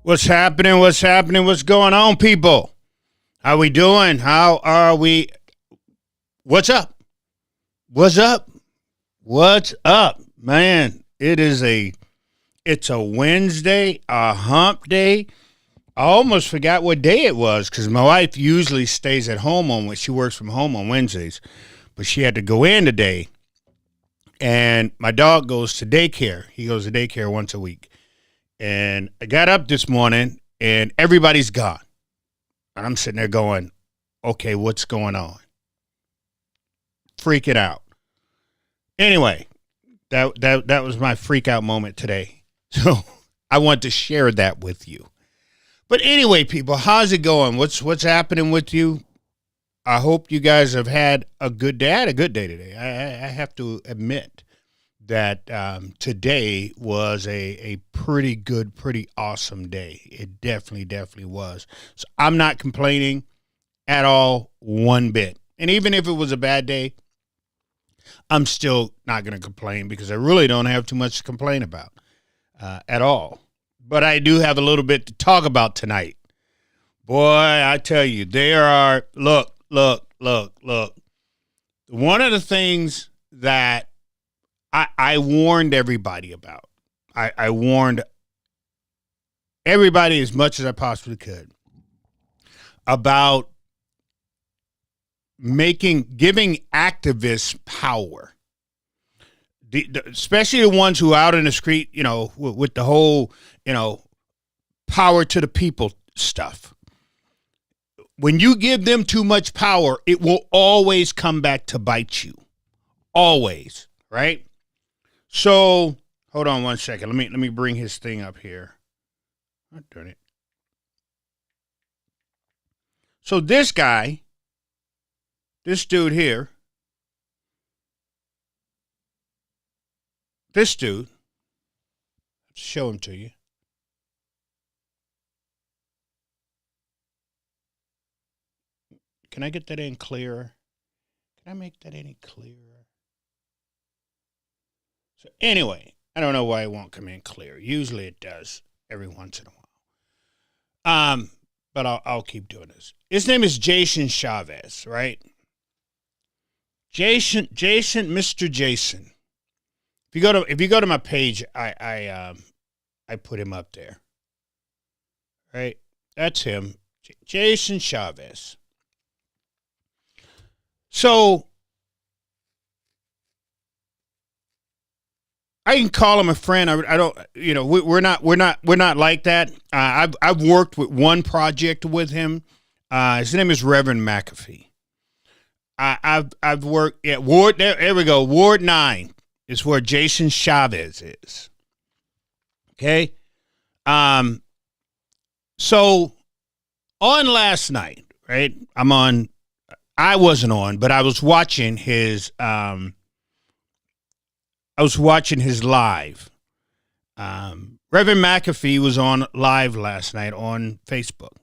What's happening? What's happening? What's going on, people? How we doing? How are we? What's up? What's up? What's up, man? It's a Wednesday, a hump day. I almost forgot what day it was because my wife usually stays at home on when she works from home on Wednesdays, but she had to go in today. And my dog goes to daycare. He goes to daycare once a week. And I got up this morning and everybody's gone. And I'm sitting there going, okay, what's going on? Freaking out. Anyway, that was my freak out moment today. So I want to share that with you. But anyway, people, how's it going? What's happening with you? I hope you guys have had a good day. I had a good day today. I have to admit that today was a pretty good, pretty awesome day. It definitely was. So I'm not complaining at all, one bit. And even if it was a bad day, I'm still not going to complain because I really don't have too much to complain about at all. But I do have a little bit to talk about tonight. Boy, I tell you, there are, look. One of the things that I warned everybody about, I warned everybody as much as I possibly could about giving activists power, especially the ones who are out in the street, with the whole, power to the people stuff. When you give them too much power, it will always come back to bite you. Always, right? So, hold on one second. Let me bring his thing up here. I'm doing it. So this guy, this dude here, let's show him to you. Can I get that in clearer? Can I make that any clearer? So anyway, I don't know why it won't come in clear. Usually it does every once in a while. But I'll keep doing this. His name is Jason Chavez, right? Mr. Jason. If you go to my page, I put him up there. Right? That's him. Jason Chavez. So I can call him a friend. I don't, we're not like that. I've worked with one project with him. His name is Reverend McAfee. I've worked at Ward. There we go. Ward 9 is where Jason Chavez is. Okay. So on last night, right? I wasn't on, but I was watching his live. Reverend McAfee was on live last night on Facebook.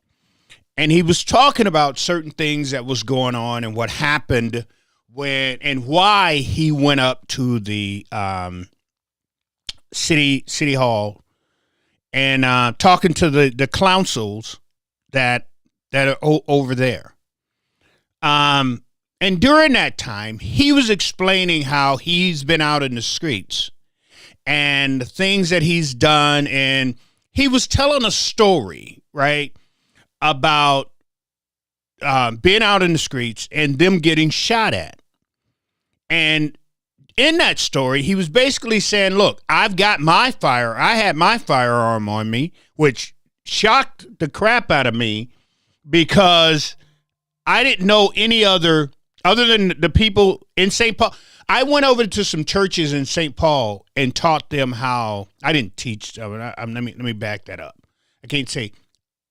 And he was talking about certain things that was going on and what happened and why he went up to the city hall and talking to the councils that are over there. And during that time, he was explaining how he's been out in the streets and the things that he's done. And he was telling a story, right, about being out in the streets and them getting shot at. And in that story, he was basically saying, look, I had my firearm on me, which shocked the crap out of me because I didn't know any other than the people in St. Paul. I went over to some churches in St. Paul and taught them how. I didn't teach them. Let me back that up. I can't say.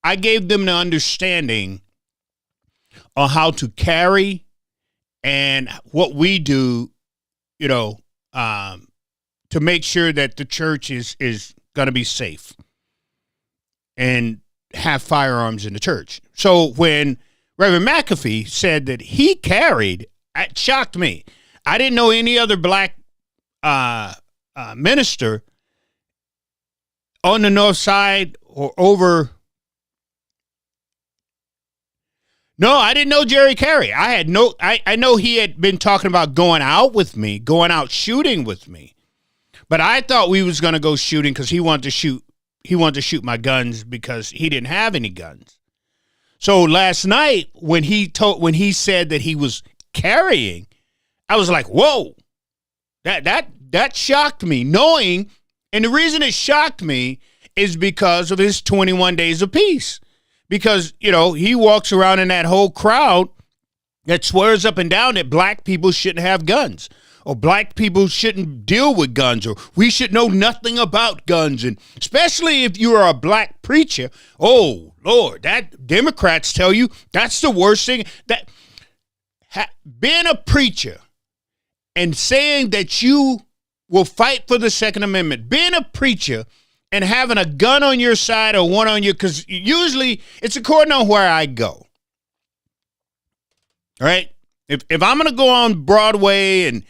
I gave them the understanding on how to carry and what we do, to make sure that the church is going to be safe and have firearms in the church. So when Reverend McAfee said that he carried, it shocked me. I didn't know any other black minister on the north side or over. No, I didn't know Jerry Carey. I know he had been talking about going out with me, going out shooting with me. But I thought we was going to go shooting because he wanted to shoot my guns because he didn't have any guns. So last night when he said that he was carrying, I was like, whoa, that shocked me, knowing, and the reason it shocked me is because of his 21 days of peace. Because, he walks around in that whole crowd that swears up and down that black people shouldn't have guns, or black people shouldn't deal with guns, or we should know nothing about guns. And especially if you are a black preacher, oh, Lord, that Democrats tell you that's the worst thing. That being a preacher and saying that you will fight for the Second Amendment, being a preacher and having a gun on your side or one on you, because usually it's according on where I go. All right? If I'm going to go on Broadway and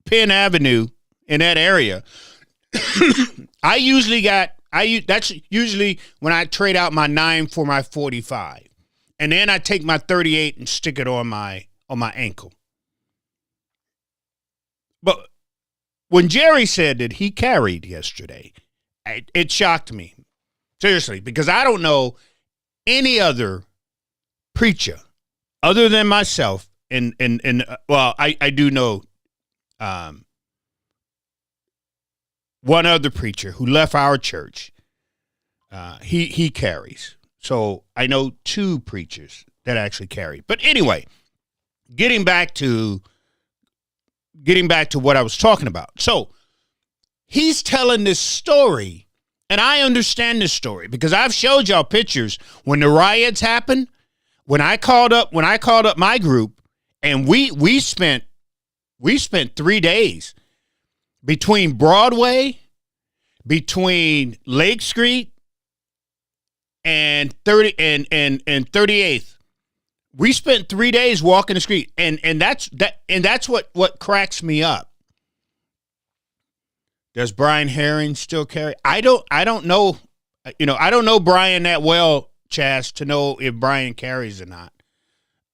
Penn Avenue in that area, that's usually when I trade out my 9 for my 45. And then I take my 38 and stick it on my ankle. But when Jerry said that he carried yesterday, it shocked me. Seriously, because I don't know any other preacher other than myself. I do know one other preacher who left our church. He carries. So I know 2 preachers that actually carry. But anyway, getting back to what I was talking about. So he's telling this story, and I understand this story because I've showed y'all pictures when the riots happened. When I called up my group, and we spent 3 days between Broadway, between Lake Street and 38th. We spent 3 days walking the street, and that's what cracks me up. Does Brian Herring still carry? I don't know. I don't know Brian that well, Chas, to know if Brian carries or not.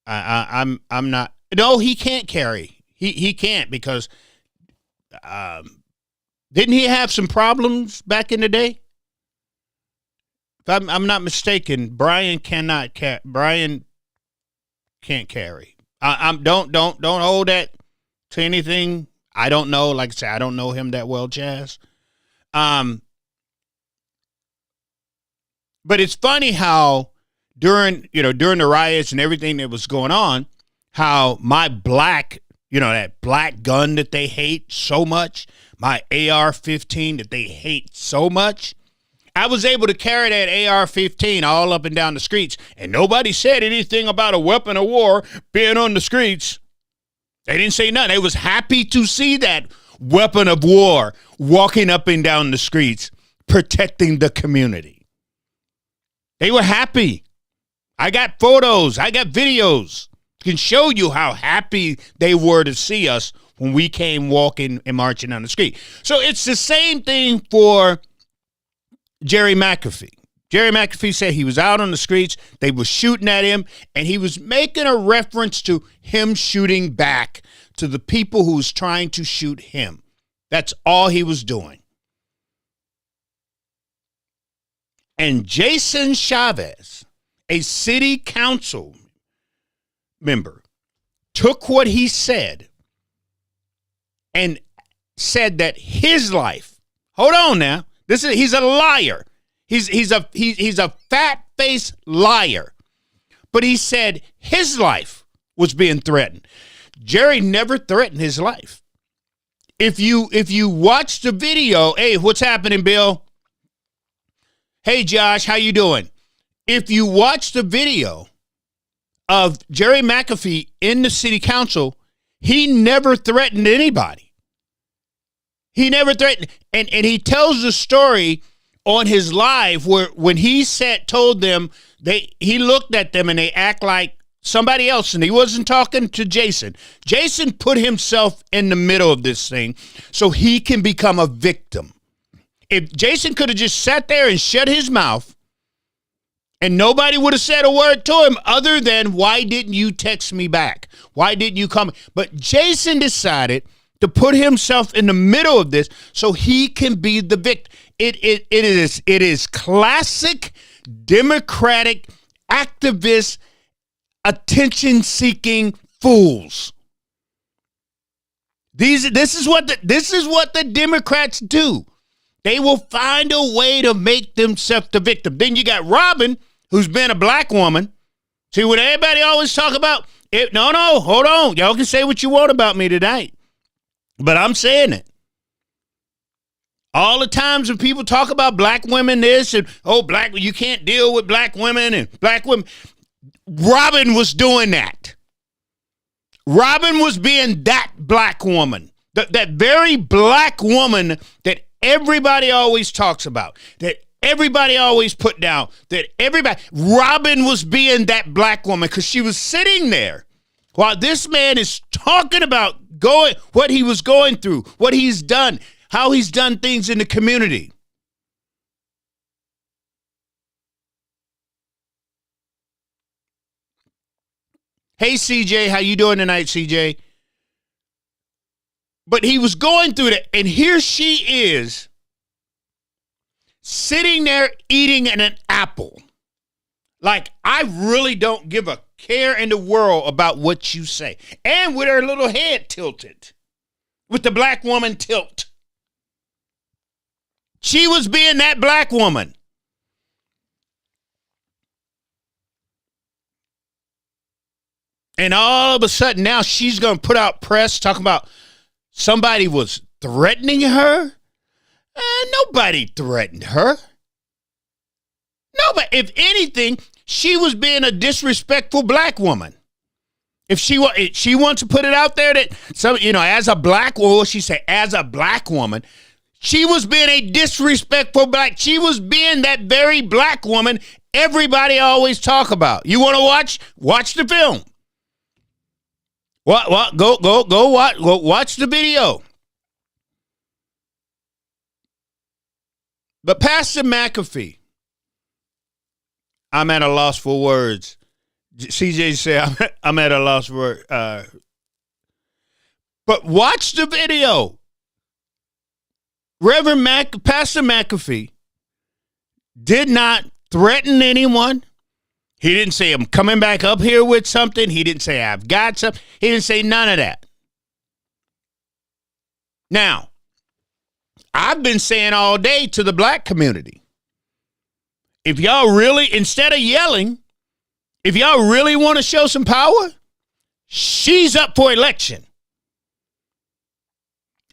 I'm not. No, he can't carry. He can't because didn't he have some problems back in the day? If I'm not mistaken, Brian cannot carry. Brian can't carry. Don't hold that to anything. I don't know. Like I said, I don't know him that well, Chaz. But it's funny how during the riots and everything that was going on, how my black, that black gun that they hate so much, my AR-15 that they hate so much, I was able to carry that AR-15 all up and down the streets, and nobody said anything about a weapon of war being on the streets. They didn't say nothing. They was happy to see that weapon of war walking up and down the streets, protecting the community. They were happy. I got photos. I got videos. Can show you how happy they were to see us when we came walking and marching down the street. So it's the same thing for Jerry McAfee. Jerry McAfee said he was out on the streets, they were shooting at him, and he was making a reference to him shooting back to the people who was trying to shoot him. That's all he was doing. And Jason Chavez, a city council member, took what he said and said that his life, hold on now, he's a liar. He's a fat-faced liar. But he said his life was being threatened. Jerry never threatened his life. If you watch the video, hey, what's happening, Bill? Hey, Josh, how you doing? If you watch the video of Jerry McAfee in the city council, he never threatened anybody. He never threatened. And he tells the story on his live where when he told them, he looked at them and they act like somebody else, and he wasn't talking to Jason. Jason put himself in the middle of this thing so he can become a victim. If Jason could have just sat there and shut his mouth and nobody would have said a word to him other than, why didn't you text me back? Why didn't you come? But Jason decided to put himself in the middle of this so he can be the victim. It is classic Democratic activist attention-seeking fools. This is what the Democrats do. They will find a way to make themselves the victim. Then you got Robin, who's been a black woman. See, what everybody always talk about, no, hold on. Y'all can say what you want about me tonight, but I'm saying it. All the times when people talk about black women this and, you can't deal with black women and black women. Robin was doing that. Robin was being that black woman, that very black woman that everybody always talks about, that everybody always put down, Robin was being that black woman because she was sitting there while this man is talking about what he was going through, what he's done, how he's done things in the community. Hey, CJ, how you doing tonight, CJ? But he was going through that, and here she is sitting there eating an apple. Like, I really don't give a care in the world about what you say. And with her little head tilted, with the black woman tilt. She was being that black woman. And all of a sudden now she's going to put out press talking about somebody was threatening her. Nobody threatened her. Nobody. If anything, she was being a disrespectful black woman. If she wants to put it out there that as a black woman, she said, as a black woman, she was being a disrespectful black. She was being that very black woman everybody always talk about. You want to watch the film. What? Go watch the video. But Pastor McAfee, I'm at a loss for words. CJ said I'm at a loss for words. But watch the video. Pastor McAfee did not threaten anyone. He didn't say, I'm coming back up here with something. He didn't say, I've got something. He didn't say none of that. Now, I've been saying all day to the black community, if y'all really, instead of yelling, if y'all really want to show some power, she's up for election.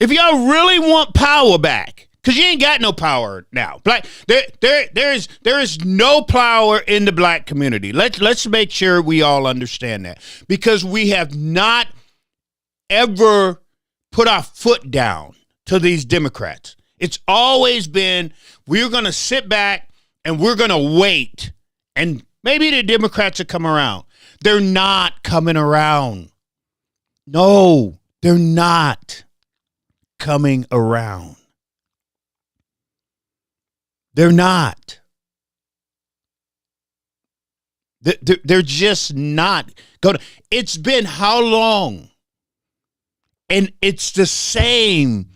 If y'all really want power back, because you ain't got no power now. There is no power in the black community. Let's make sure we all understand that. Because we have not ever put our foot down to these Democrats. It's always been, we're going to sit back and we're going to wait. And maybe the Democrats will come around. They're not coming around. No, they're not coming around. They're not. They're just not going to. It's been how long? And it's the same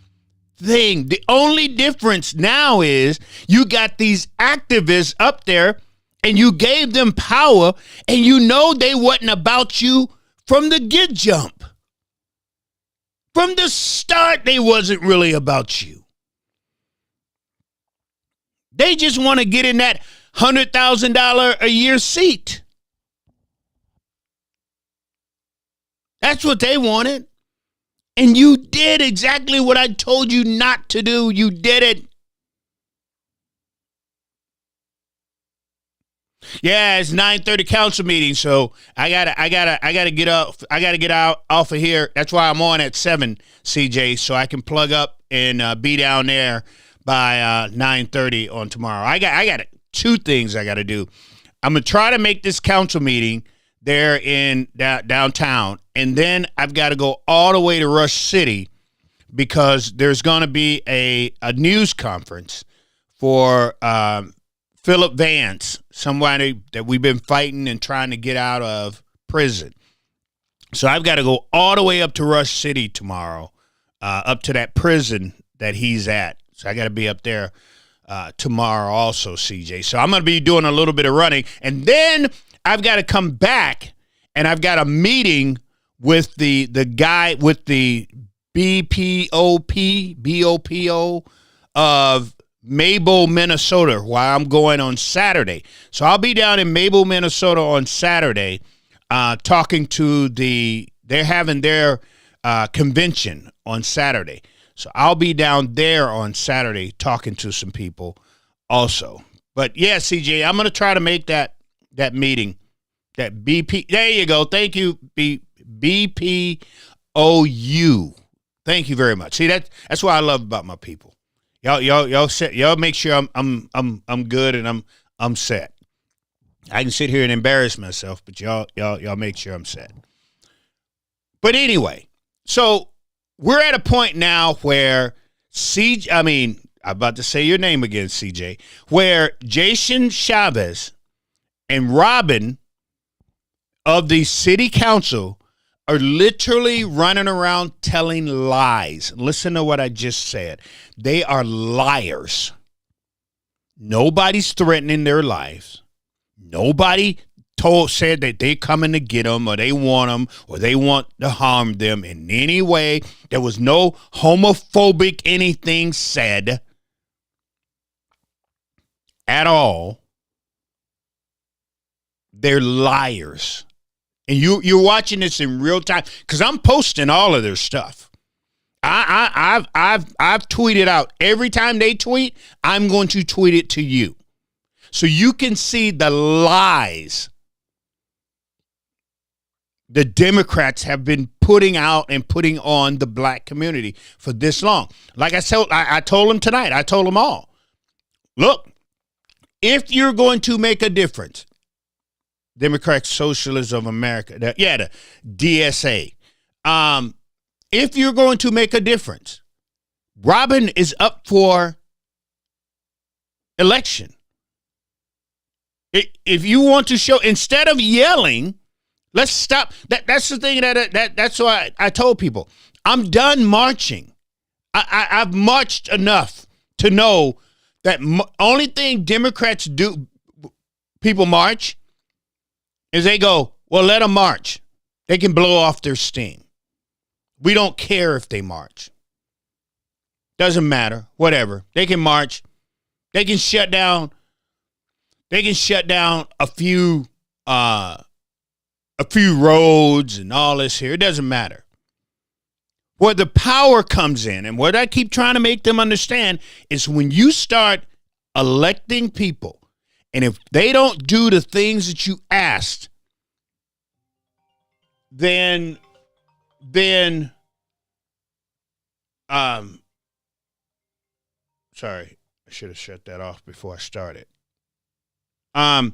thing. The only difference now is you got these activists up there and you gave them power and you know they wasn't about you from the get jump. From the start, they wasn't really about you. They just want to get in that $100,000 a year seat. That's what they wanted. And you did exactly what I told you not to do. You did it. Yeah, it's 9:30 council meeting, so I gotta get up. I gotta get out off of here. That's why I'm on at 7, CJ, so I can plug up and be down there by 9:30 on tomorrow. I got 2 things I got to do. I'm gonna try to make this council meeting there in downtown. And then I've got to go all the way to Rush City because there's going to be a news conference for Philip Vance, somebody that we've been fighting and trying to get out of prison. So I've got to go all the way up to Rush City tomorrow, up to that prison that he's at. So I got to be up there tomorrow also, CJ. So I'm going to be doing a little bit of running. And then I've got to come back, and I've got a meeting with the guy with the BOPO of Mabel, Minnesota, while I'm going on Saturday. So I'll be down in Mabel, Minnesota on Saturday talking to they're having their convention on Saturday. So I'll be down there on Saturday talking to some people also. But yeah, CJ, I'm going to try to make that meeting, that BP. There you go. Thank you, BPOU. Thank you very much. See, that's what I love about my people. Y'all make sure I'm good and I'm set. I can sit here and embarrass myself, but y'all make sure I'm set. But anyway, so we're at a point now where I'm about to say your name again, CJ, where Jason Chavez and Robin of the city council are literally running around telling lies. Listen to what I just said. They are liars. Nobody's threatening their lives. Nobody said that they coming to get them or they want them or they want to harm them in any way. There was no homophobic anything said at all. They're liars. And you're watching this in real time because I'm posting all of their stuff. I've tweeted out every time they tweet. I'm going to tweet it to you, so you can see the lies the Democrats have been putting out and putting on the black community for this long. Like I told them tonight. I told them all. Look, if you're going to make a difference. Democratic Socialists of America, the DSA. If you're going to make a difference, Robin is up for election. If you want to show, instead of yelling, let's stop. That's the thing that's why I told people, I'm done marching. I've marched enough to know that only thing Democrats do, people march, is they go, well, let them march. They can blow off their steam. We don't care if they march. Doesn't matter. Whatever. They can march. They can shut down. They can shut down a few roads and all this here. It doesn't matter. Where the power comes in, and what I keep trying to make them understand, is when you start electing people, and if they don't do the things that you asked, then sorry, I should have shut that off before I started. If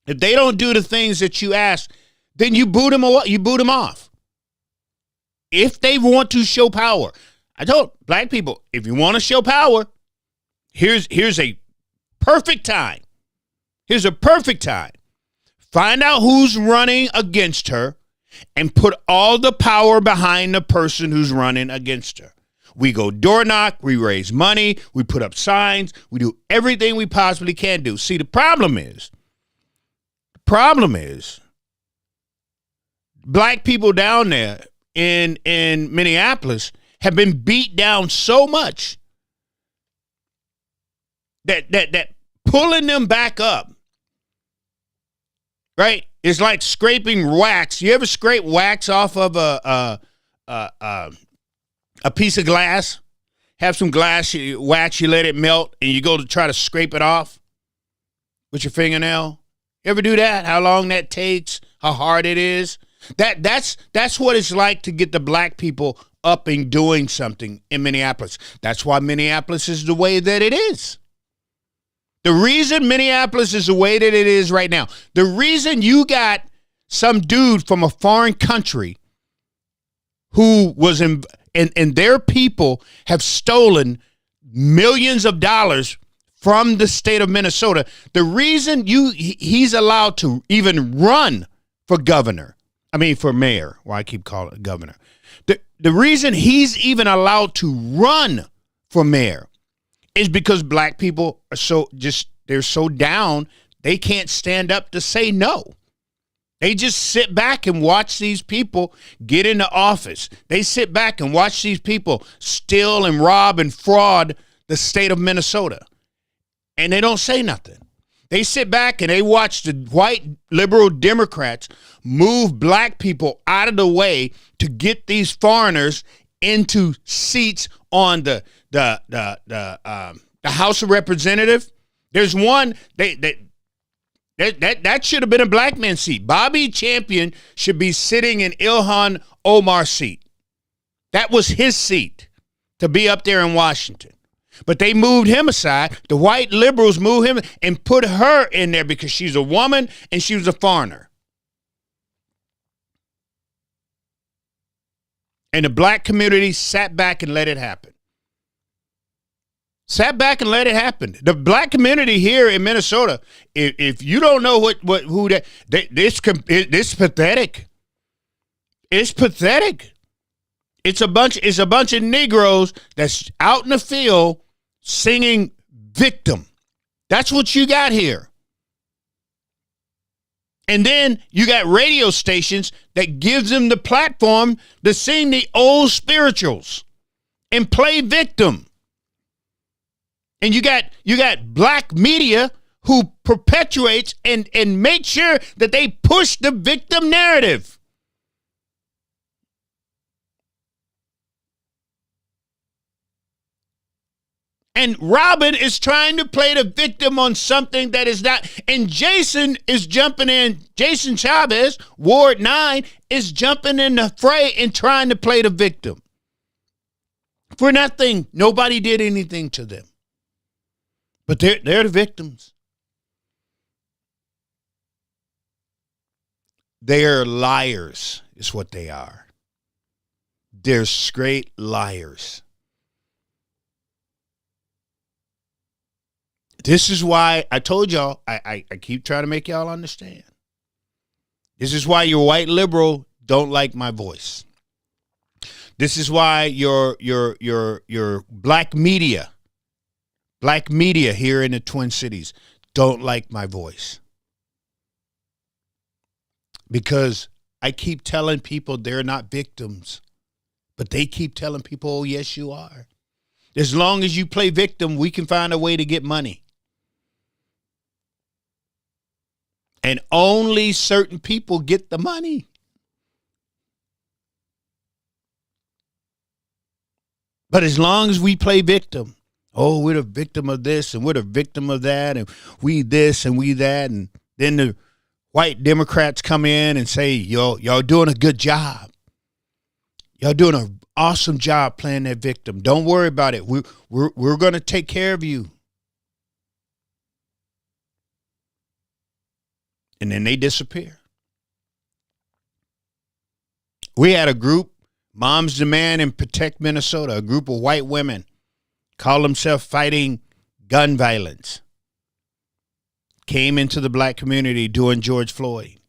they don't do the things that you asked, then you boot them off. If they want to show power, I told black people, if you want to show power, here's a perfect time. Here's a perfect time. Find out who's running against her and put all the power behind the person who's running against her. We go door knock, we raise money, we put up signs, we do everything we possibly can do. See, the problem is black people down there in Minneapolis have been beat down so much that pulling them back up, right, is like scraping wax. You ever scrape wax off of a piece of glass? Have some wax, you let it melt, and you go to try to scrape it off with your fingernail. You ever do that? How long that takes? How hard it is? That's what it's like to get the black people up and doing something in Minneapolis. That's why Minneapolis is the way that it is. The reason Minneapolis is the way that it is right now, the reason you got some dude from a foreign country who was in, and their people have stolen millions of dollars from the state of Minnesota. The reason he's allowed to even run for for mayor. Why I keep calling it governor. The reason he's even allowed to run for mayor is because black people are they're so down, they can't stand up to say no. They just sit back and watch these people get into office. They sit back and watch these people steal and rob and fraud the state of Minnesota. And they don't say nothing. They sit back and they watch the white liberal Democrats move black people out of the way to get these foreigners into seats on the House of Representatives. There's one that should have been a black man's seat. Bobby Champion should be sitting in Ilhan Omar's seat. That was his seat to be up there in Washington. But they moved him aside. The white liberals moved him and put her in there because she's a woman and she was a foreigner. And the black community sat back and let it happen. Sat back and let it happen. The black community here in Minnesota, if you don't know it's pathetic. It's pathetic. It's a bunch of Negroes that's out in the field singing victim. That's what you got here. And then you got radio stations that gives them the platform to sing the old spirituals and play victim. And you got black media who perpetuates and make sure that they push the victim narrative. And Robin is trying to play the victim on something that is not. And Jason is jumping in. Jason Chavez, Ward 9, is jumping in the fray and trying to play the victim. For nothing. Nobody did anything to them. But they're the victims. They are liars, is what they are. They're straight liars. This is why I told y'all, I keep trying to make y'all understand. This is why your white liberal don't like my voice. This is why your black media here in the Twin Cities don't like my voice. Because I keep telling people they're not victims, but they keep telling people, oh, yes, you are. As long as you play victim, we can find a way to get money. And only certain people get the money. But as long as we play victim, oh, we're the victim of this and we're the victim of that and we this and we that. And then the white Democrats come in and say, y'all doing a good job. Y'all doing an awesome job playing that victim. Don't worry about it. We're going to take care of you. And then they disappear. We had a group, Moms Demand and Protect Minnesota, a group of white women call themselves Fighting Gun Violence. Came into the black community during George Floyd.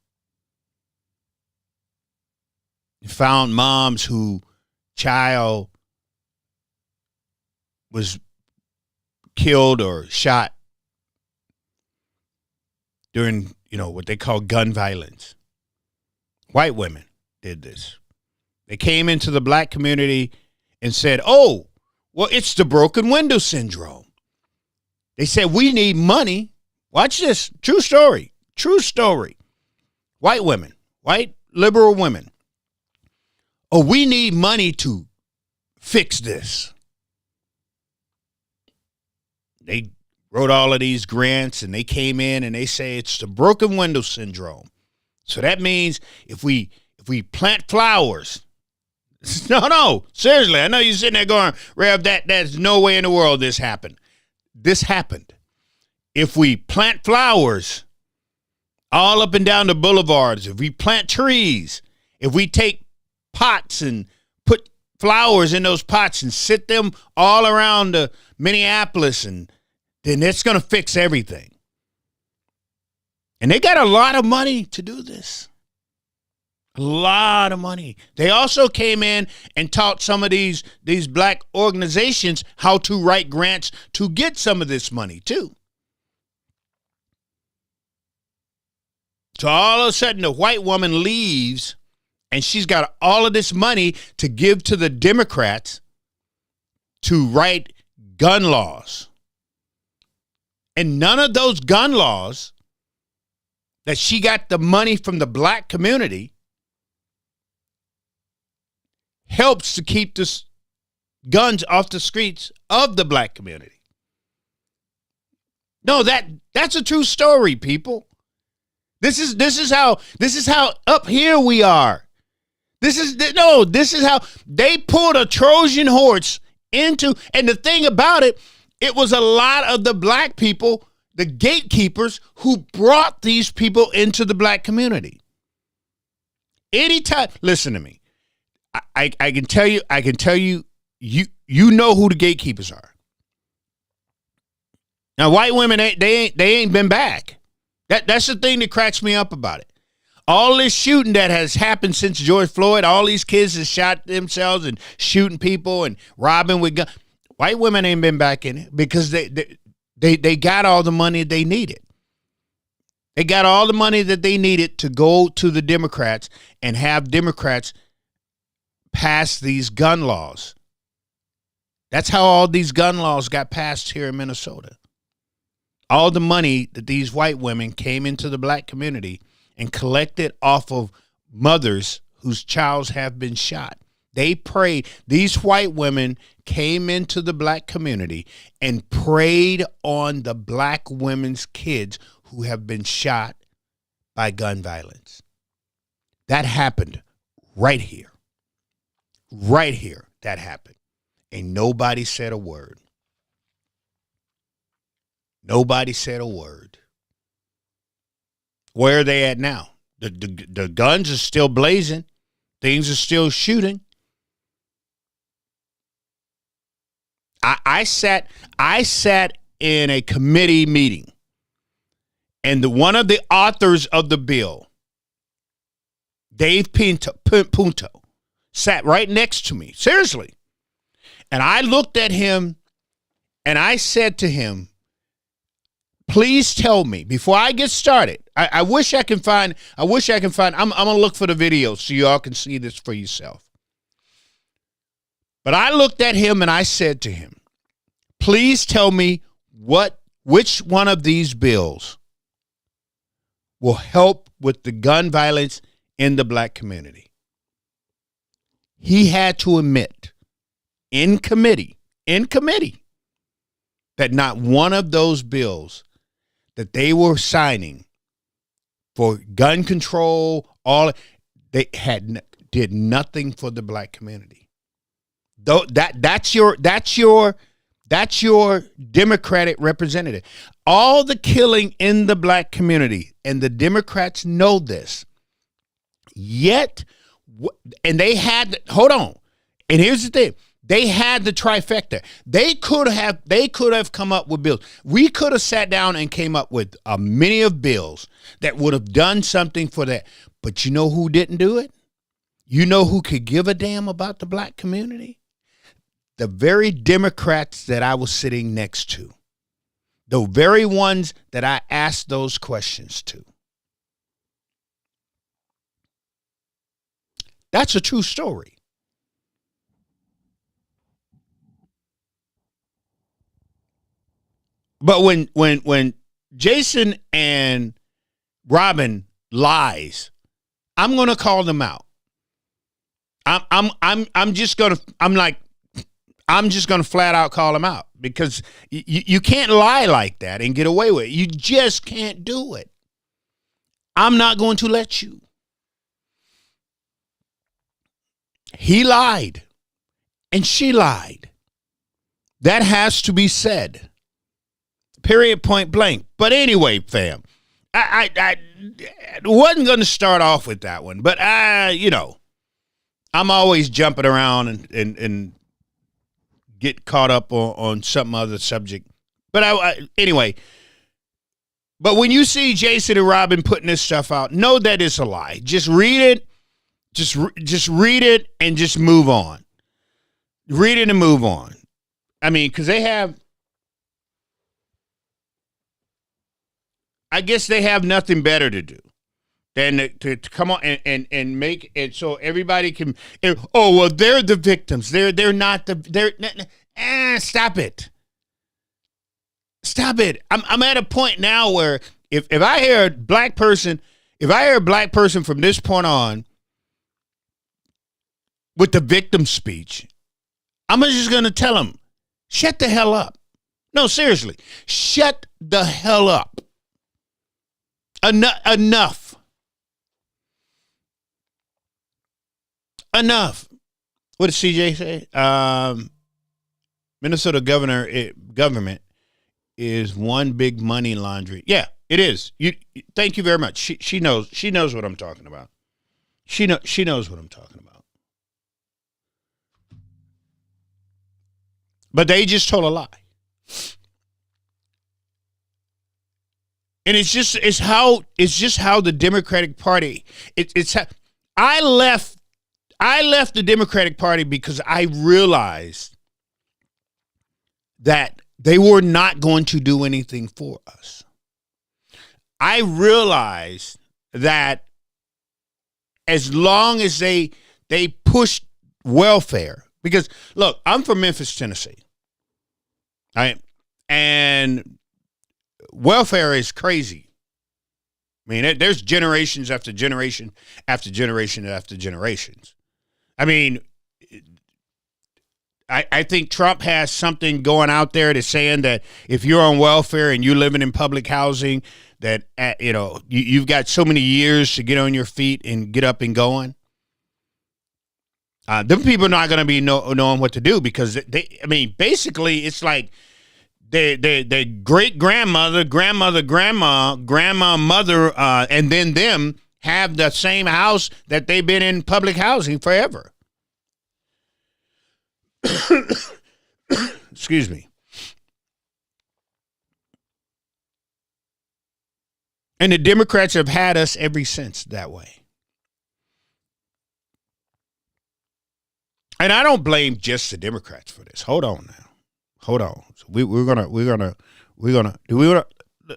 Found moms whose child was killed or shot during, what they call gun violence. White women did this. They came into the black community and said, oh, well, it's the broken window syndrome. They said, we need money. Watch this. True story. True story. White women, white liberal women. Oh, we need money to fix this. They wrote all of these grants and they came in and they say it's the broken window syndrome. So that means if we plant flowers. No, seriously, I know you're sitting there going, Rev, that's no way in the world this happened. This happened. If we plant flowers all up and down the boulevards, if we plant trees, if we take pots and put flowers in those pots and sit them all around Minneapolis, and then it's going to fix everything. And they got a lot of money to do this. A lot of money. They also came in and taught some of these black organizations how to write grants to get some of this money too. So all of a sudden the white woman leaves and she's got all of this money to give to the Democrats to write gun laws. And none of those gun laws that she got the money from the black community helps to keep the guns off the streets of the black community. No, that's a true story, people. This is how up here we are. This is how they pulled a Trojan horse into, and the thing about it, it was a lot of the black people, the gatekeepers, who brought these people into the black community. Anytime, listen to me. I can tell you, you know who the gatekeepers are. Now, white women, they ain't been back. That's the thing that cracks me up about it. All this shooting that has happened since George Floyd, all these kids that shot themselves and shooting people and robbing with guns. White women ain't been back in it because they got all the money they needed. They got all the money that they needed to go to the Democrats and have Democrats pass these gun laws. That's how all these gun laws got passed here in Minnesota. All the money that these white women came into the black community and collected off of mothers whose childs have been shot. They prayed. These white women came into the black community and prayed on the black women's kids who have been shot by gun violence. That happened right here. Right here, that happened. And nobody said a word. Nobody said a word. Where are they at now? The guns are still blazing. Things are still shooting. I sat in a committee meeting, and one of the authors of the bill, Dave Punto, sat right next to me. Seriously. And I looked at him and I said to him, please tell me before I get started. I wish I can find, I'm going to look for the video so y'all can see this for yourself. But I looked at him and I said to him, please tell me which one of these bills will help with the gun violence in the black community. He had to admit in committee that not one of those bills that they were signing for gun control, they did nothing for the black community. Though that's your Democratic representative. All the killing in the black community, and the Democrats know this. Yet, and they had, hold on. And here's the thing. They had the trifecta. They could have come up with bills. We could have sat down and came up with many of bills that would have done something for that. But you know who didn't do it? You know who could give a damn about the black community? The very Democrats that I was sitting next to. The very ones that I asked those questions to. That's a true story. But when Jason and Robin lies, I'm going to call them out. I'm just going to flat out call them out, because you can't lie like that and get away with it. You just can't do it. I'm not going to let you. He lied and she lied. That has to be said. Period, point blank. But anyway, fam, I wasn't going to start off with that one, but I'm always jumping around and get caught up on some other subject. But anyway. But when you see Jason and Robin putting this stuff out, know that it's a lie. Just read it. Just read it and just move on. Read it and move on. I mean, because I guess they have nothing better to do than to come on and make it so everybody can. Oh well, they're the victims. They're not the. Stop it. Stop it. I'm at a point now where if I hear a black person from this point on with the victim speech, I'm just going to tell them, shut the hell up. No, seriously. Shut the hell up. Enough. What did CJ say? Minnesota government is one big money laundry. Yeah, it is. Thank you very much. She knows what I'm talking about. She knows what I'm talking about. But they just told a lie. And it's just how the Democratic Party I left the Democratic Party because I realized that they were not going to do anything for us. I realized that as long as they pushed welfare, because look, I'm from Memphis, Tennessee. And welfare is crazy. I mean, there's generations after generation after generation after generations. I mean, I think Trump has something going out there that's saying that if you're on welfare and you're living in public housing, that you've got so many years to get on your feet and get up and going. Them people are not going to be knowing what to do because basically it's like their great grandmother, grandma, mother, and then them have the same house that they've been in public housing forever. Excuse me. And the Democrats have had us ever since that way. And I don't blame just the Democrats for this. Hold on now. Hold on. So we're gonna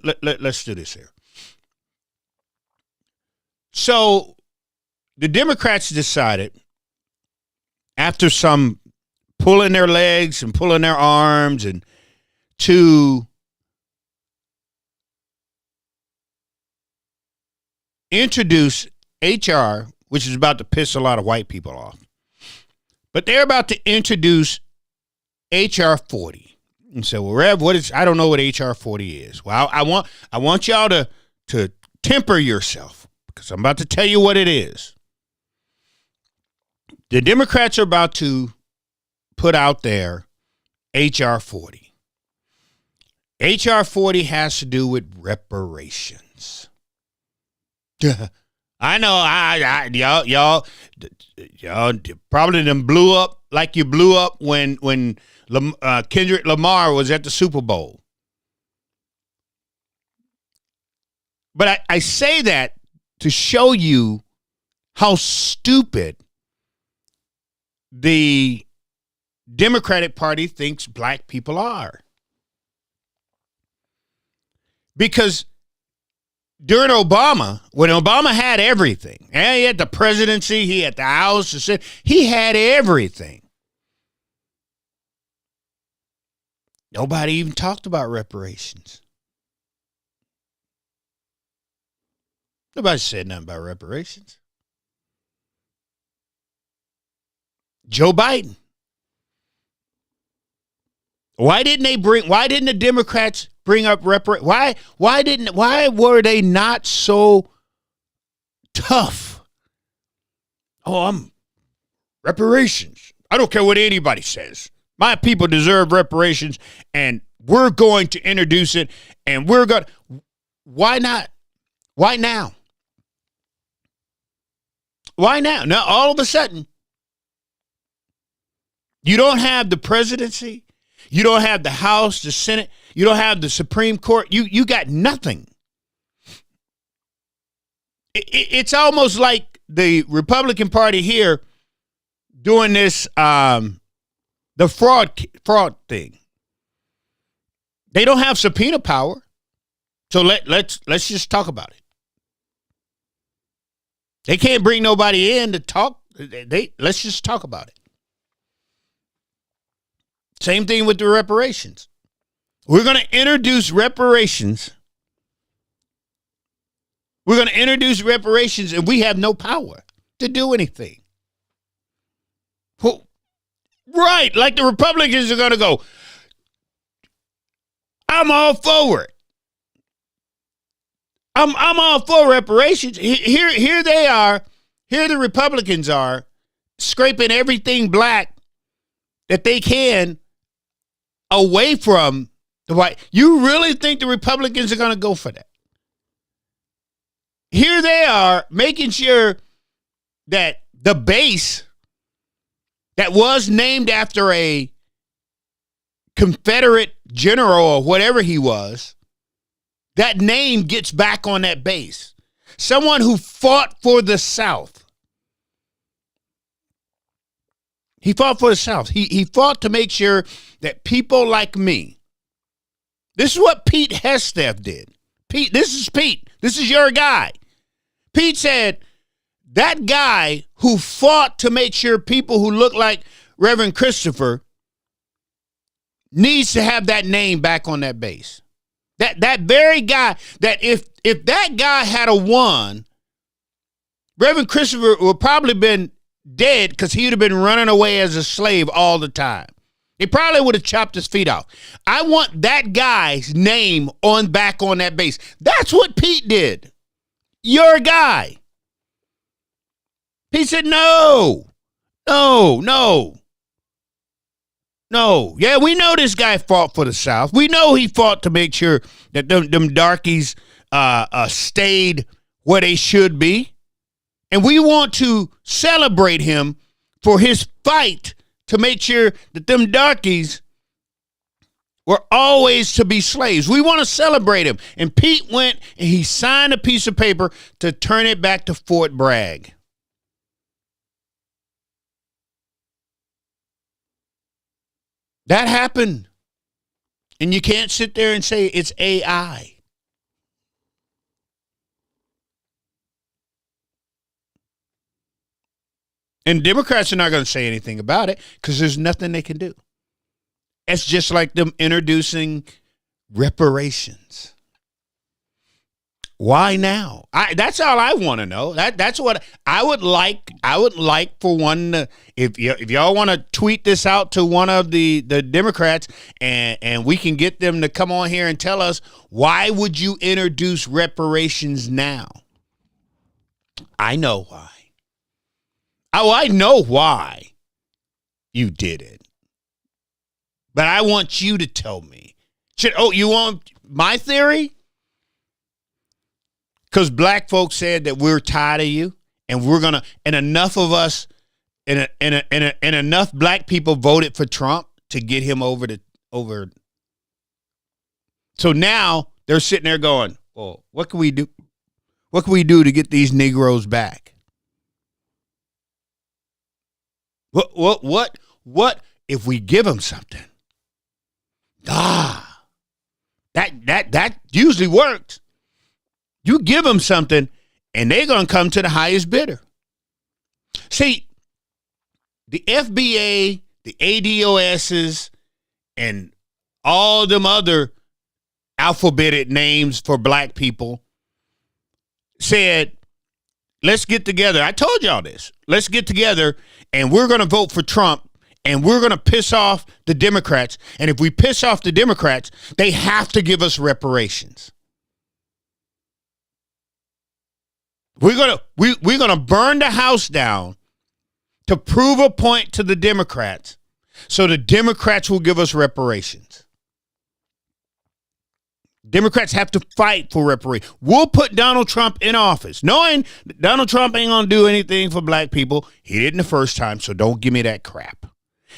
let's do this here. So the Democrats decided after some pulling their legs and pulling their arms and to introduce HR, which is about to piss a lot of white people off. But they're about to introduce HR 40. And so, well, Rev, I don't know what HR 40 is. Well, I want y'all to temper yourself because I'm about to tell you what it is. The Democrats are about to put out there HR 40. HR 40 has to do with reparations. I know, y'all probably done blew up like you blew up when Kendrick Lamar was at the Super Bowl. But I say that to show you how stupid the Democratic Party thinks black people are. Because during Obama, when Obama had everything, he had the presidency, he had the House, the Senate, he had everything. Nobody even talked about reparations. Nobody said nothing about reparations. Joe Biden. Why didn't the Democrats bring up reparations? Why were they not so tough? Oh, reparations. I don't care what anybody says. My people deserve reparations, and we're going to introduce it, and why not? Why now? Why now? Now, all of a sudden, you don't have the presidency. You don't have the House, the Senate. You don't have the Supreme Court. You got nothing. It's almost like the Republican Party here doing this, the fraud thing. They don't have subpoena power. So let's just talk about it. They can't bring nobody in to talk. Let's just talk about it. Same thing with the reparations. We're going to introduce reparations. We're going to introduce reparations, and we have no power to do anything. Well, right, like the Republicans are going to go, I'm all for it. I'm all for reparations. Here they are. Here the Republicans are scraping everything black that they can away from the white. You really think the Republicans are going to go for that? Here they are making sure that the base that was named after a Confederate general or whatever he was, that name gets back on that base. Someone who fought for the South. He fought for the South. He fought to make sure that people like me. This is what Pete Hestef did. Pete, this is Pete. This is your guy. Pete said that guy who fought to make sure people who look like Reverend Christopher needs to have that name back on that base. That very guy, that if that guy had a won, Reverend Christopher would probably been dead because he would have been running away as a slave all the time. He probably would have chopped his feet off. I want that guy's name back on that base. That's what Pete did. Your guy. He said, no. Yeah, we know this guy fought for the South. We know he fought to make sure that them darkies stayed where they should be. And we want to celebrate him for his fight to make sure that them darkies were always to be slaves. We want to celebrate him. And Pete went and he signed a piece of paper to turn it back to Fort Bragg. That happened. And you can't sit there and say it's AI. And Democrats are not going to say anything about it because there's nothing they can do. It's just like them introducing reparations. Why now? That's all I want to know. That's what I would like. I would like for one. If y'all want to tweet this out to one of the Democrats, and we can get them to come on here and tell us, why would you introduce reparations now? I know why. Oh, I know why you did it. But I want you to tell me. You want my theory? Because black folks said that we're tired of you, and and enough of us, and enough black people voted for Trump to get him over. So now they're sitting there going, well, what can we do? What can we do to get these Negroes back? What if we give them something? That usually works. You give them something, and they're going to come to the highest bidder. See, the FBA, the ADOSs, and all them other alphabeted names for black people said, let's get together. I told y'all this. Let's get together, and we're going to vote for Trump, and we're going to piss off the Democrats. And if we piss off the Democrats, they have to give us reparations. We're gonna burn the house down to prove a point to the Democrats, so the Democrats will give us reparations. Democrats have to fight for reparations. We'll put Donald Trump in office, knowing Donald Trump ain't going to do anything for black people. He didn't the first time, so don't give me that crap.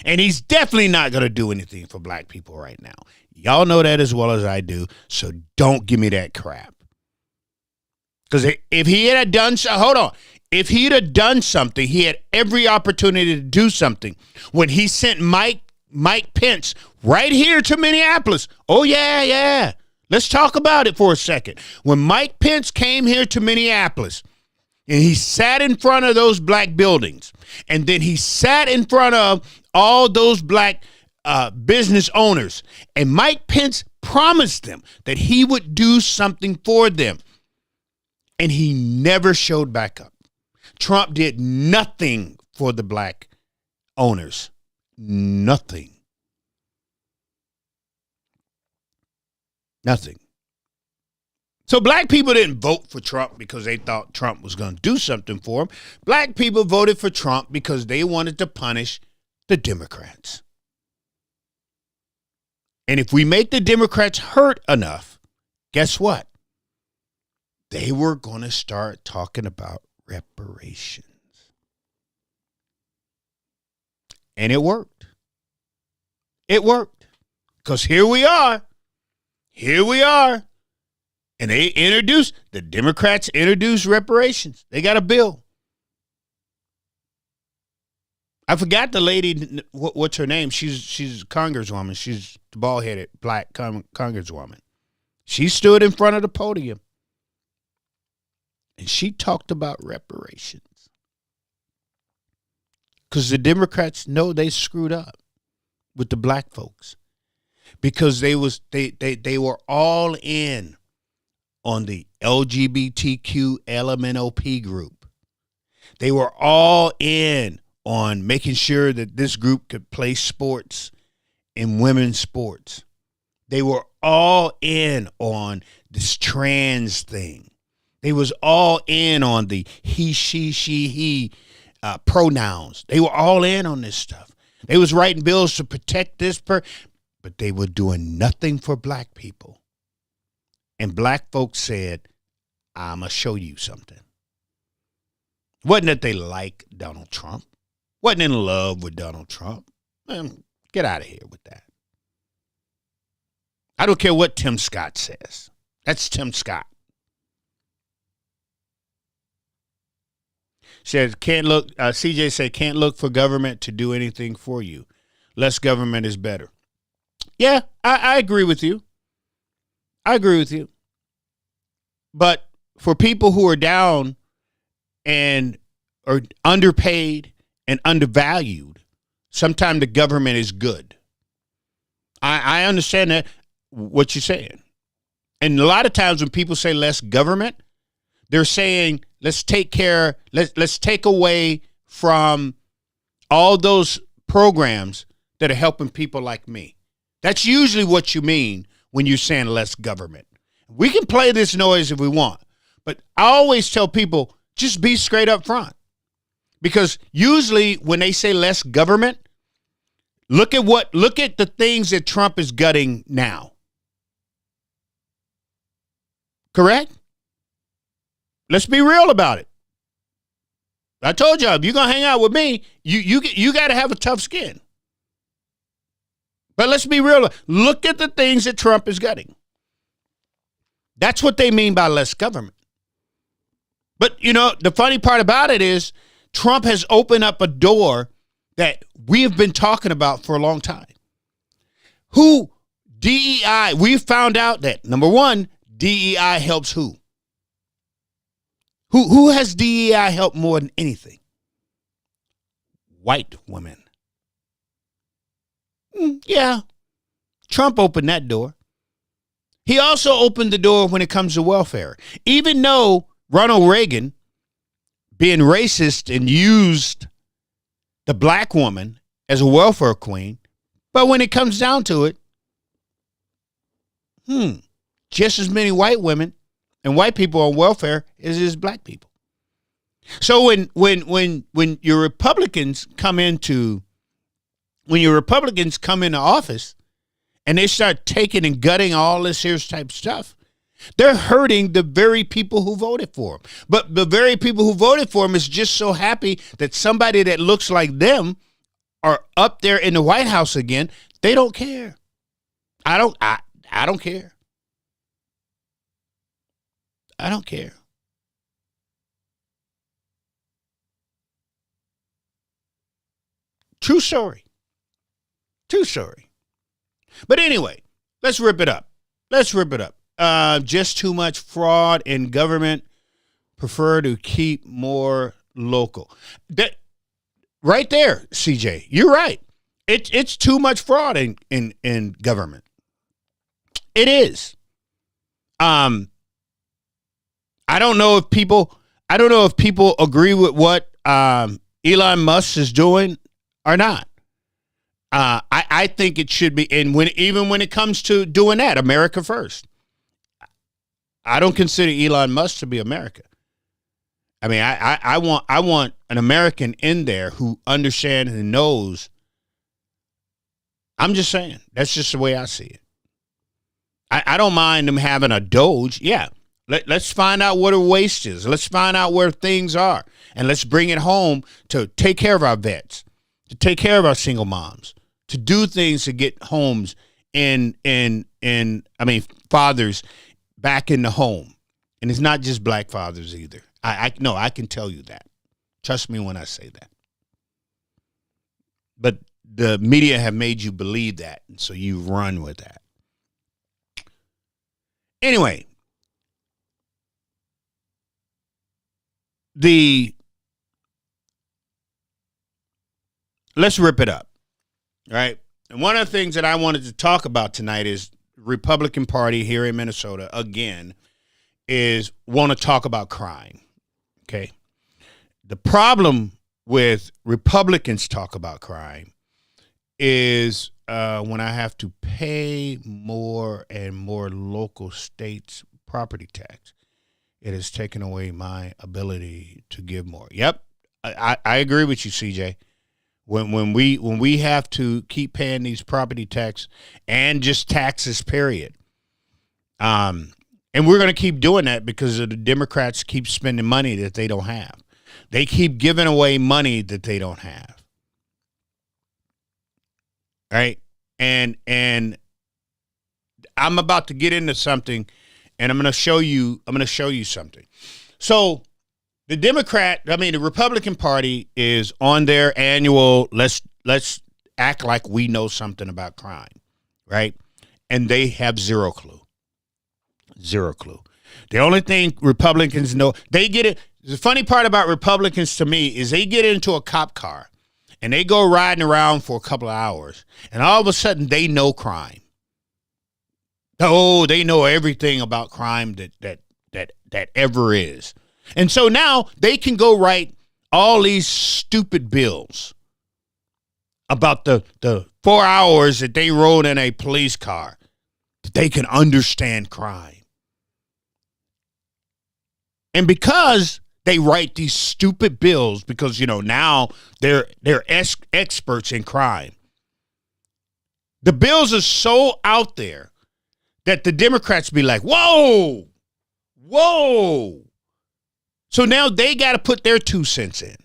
And he's definitely not going to do anything for black people right now. Y'all know that as well as I do, so don't give me that crap. Because if he had done, if he'd have done something, he had every opportunity to do something. When he sent Mike Pence right here to Minneapolis. Oh, yeah. Let's talk about it for a second. When Mike Pence came here to Minneapolis and he sat in front of those black buildings, and then he sat in front of all those black business owners, and Mike Pence promised them that he would do something for them, and he never showed back up. Trump did nothing for the black owners. Nothing. So black people didn't vote for Trump because they thought Trump was going to do something for them. Black people voted for Trump because they wanted to punish the Democrats. And if we make the Democrats hurt enough, guess what? They were going to start talking about reparations. And it worked. It worked. Because here we are. And the Democrats introduced reparations. They got a bill. I forgot the lady, what's her name? She's a congresswoman. She's the bald-headed black congresswoman. She stood in front of the podium. And she talked about reparations. Because the Democrats know they screwed up with the black folks. Because they were all in on the LGBTQ LMNOP group. They were all in on making sure that this group could play sports and women's sports. They were all in on this trans thing. They was all in on the he, she, he pronouns. They were all in on this stuff. They was writing bills to protect this but they were doing nothing for black people. And black folks said, I'm going to show you something. Wasn't that they liked Donald Trump? Wasn't in love with Donald Trump? Man, get out of here with that. I don't care what Tim Scott says. That's Tim Scott. Says, CJ said, can't look for government to do anything for you. Less government is better. Yeah, I agree with you. But for people who are down and are underpaid and undervalued, sometimes the government is good. I understand that, what you're saying. And a lot of times when people say less government, they're saying, let's take away from all those programs that are helping people like me. That's usually what you mean when you're saying less government. We can play this noise if we want, but I always tell people, just be straight up front. Because usually when they say less government, look at the things that Trump is gutting now. Correct? Let's be real about it. I told y'all, if you're going to hang out with me, you got to have a tough skin. But let's be real. Look at the things that Trump is gutting. That's what they mean by less government. But, the funny part about it is Trump has opened up a door that we have been talking about for a long time. DEI, we found out that, number one, DEI helps who? Who has DEI helped more than anything? White women. Yeah, Trump opened that door. He also opened the door when it comes to welfare. Even though Ronald Reagan, being racist and used the black woman as a welfare queen, but when it comes down to it, just as many white women and white people on welfare as is black people. So when your Republicans come into office and they start taking and gutting all this here type stuff, they're hurting the very people who voted for them. But the very people who voted for them is just so happy that somebody that looks like them are up there in the White House again. They don't care. I don't care. I don't care. True story. True story. But anyway, let's rip it up. Just too much fraud in government. Prefer to keep more local. That right there, CJ. You're right. It's too much fraud in government. It is. I don't know if people agree with what Elon Musk is doing or not. I think it should be, and even when it comes to doing that, America first. I don't consider Elon Musk to be America. I mean, I want an American in there who understands and knows. I'm just saying, that's just the way I see it. I don't mind them having a Doge. Yeah, let's find out what a waste is. Let's find out where things are, and let's bring it home to take care of our vets, to take care of our single moms, to do things to get homes fathers back in the home. And it's not just black fathers either. I can tell you that. Trust me when I say that. But the media have made you believe that, and so you run with that. Anyway, let's rip it up, right? And one of the things that I wanted to talk about tonight is Republican Party here in Minnesota, again, is want to talk about crime, okay? The problem with Republicans talk about crime is when I have to pay more and more local states property tax. It has taken away my ability to give more. Yep, I agree with you, CJ. When we have to keep paying these property tax and just taxes, period. And we're going to keep doing that because the Democrats keep spending money that they don't have. They keep giving away money that they don't have. Right? And I'm about to get into something, and I'm going to show you something. So the Republican Party is on their annual let's act like we know something about crime, right? And they have zero clue. Zero clue. The only thing Republicans know, they get it. The funny part about Republicans to me is they get into a cop car and they go riding around for a couple of hours, and all of a sudden they know crime. Oh, they know everything about crime that ever is. And so now they can go write all these stupid bills about the 4 hours that they rode in a police car, that they can understand crime. And because they write these stupid bills, because, now they're experts in crime, the bills are so out there that the Democrats be like, whoa. So now they got to put their 2 cents in.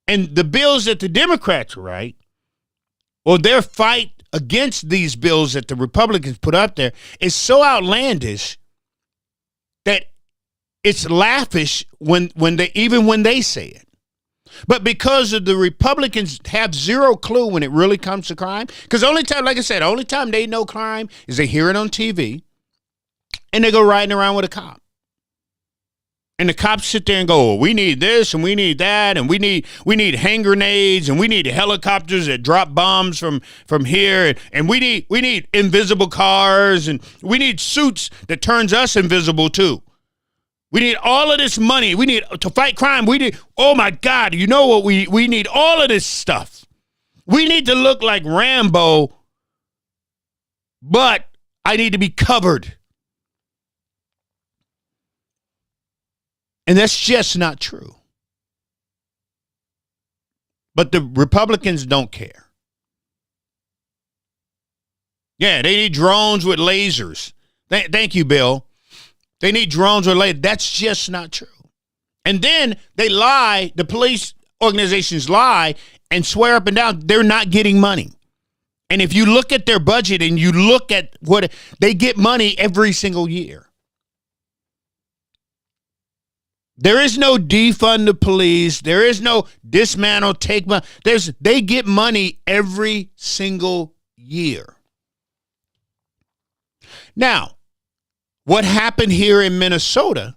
And the bills that the Democrats write, or their fight against these bills that the Republicans put up there, is so outlandish that it's laughish when they say it. But because of the Republicans have zero clue when it really comes to crime, because only time they know crime is they hear it on TV and they go riding around with a cop. And the cops sit there and go, we need this and we need that, and we need hand grenades, and we need helicopters that drop bombs from here, and we need invisible cars, and we need suits that turns us invisible too. We need all of this money. We need to fight crime. Oh my God, you know what? We need all of this stuff. We need to look like Rambo, but I need to be covered. And that's just not true. But the Republicans don't care. Yeah, they need drones with lasers. Thank you, Bill. They need drones with lasers. That's just not true. And then they lie, the police organizations lie and swear up and down they're not getting money. And if you look at their budget and you look at what they get money every single year. There is no defund the police. There is no dismantle, take money. They get money every single year. Now, what happened here in Minnesota,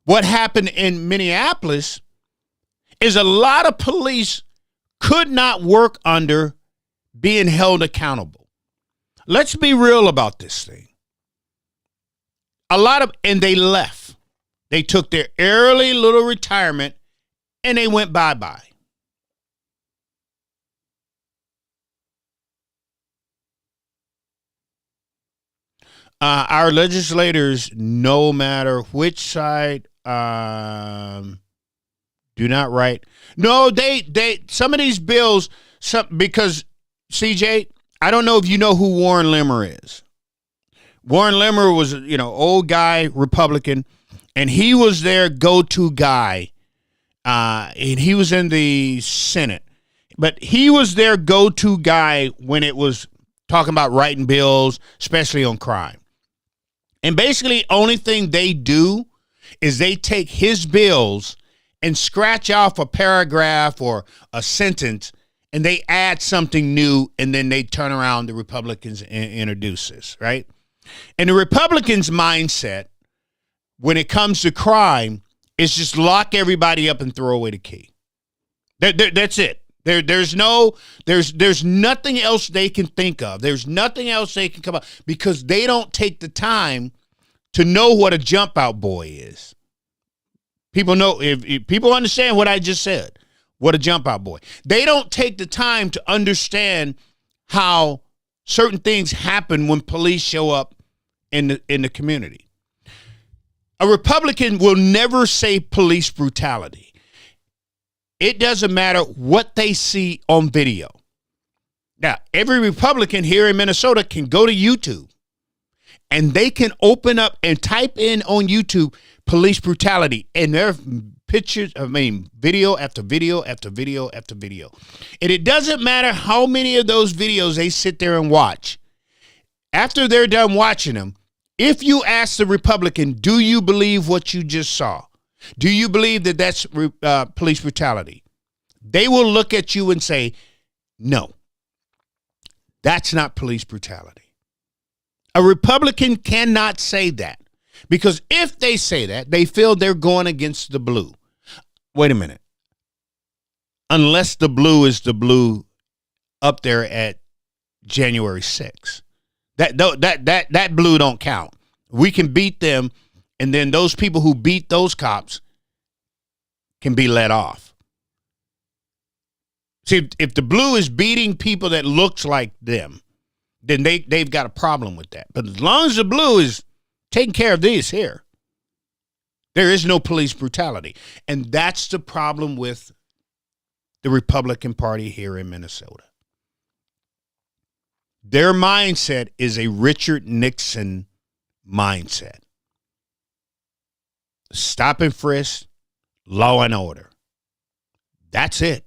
what happened in Minneapolis, is a lot of police could not work under being held accountable. Let's be real about this thing. And they left. They took their early little retirement and they went bye-bye. Our legislators, no matter which side, do not write. No, they some of these bills, because CJ, I don't know if you know who Warren Limmer is. Warren Limmer was, old guy, Republican, and he was their go-to guy. And he was in the Senate, but he was their go-to guy when it was talking about writing bills, especially on crime. And basically, only thing they do is they take his bills and scratch off a paragraph or a sentence, and they add something new, and then they turn around, the Republicans, and introduce this, right? And the Republicans' mindset when it comes to crime is just lock everybody up and throw away the key. That's it. There's nothing else they can think of. There's nothing else they can come up, because they don't take the time to know what a jump out boy is. People know, if people understand what I just said, what a jump out boy. They don't take the time to understand how certain things happen when police show up in the community. A Republican will never say police brutality. It doesn't matter what they see on video. Now, every Republican here in Minnesota can go to YouTube and they can open up and type in on YouTube police brutality, and there are pictures, video after video after video after video. And it doesn't matter how many of those videos they sit there and watch. After they're done watching them, if you ask the Republican, do you believe what you just saw? Do you believe that that's police brutality? They will look at you and say, no, that's not police brutality. A Republican cannot say that, because if they say that, they feel they're going against the blue. Wait a minute. Unless the blue is the blue up there at January 6th. That blue don't count. We can beat them, and then those people who beat those cops can be let off. See, if the blue is beating people that looks like them, then they've got a problem with that. But as long as the blue is taking care of these here, there is no police brutality. And that's the problem with the Republican Party here in Minnesota. Their mindset is a Richard Nixon mindset. Stop and frisk, law and order. That's it.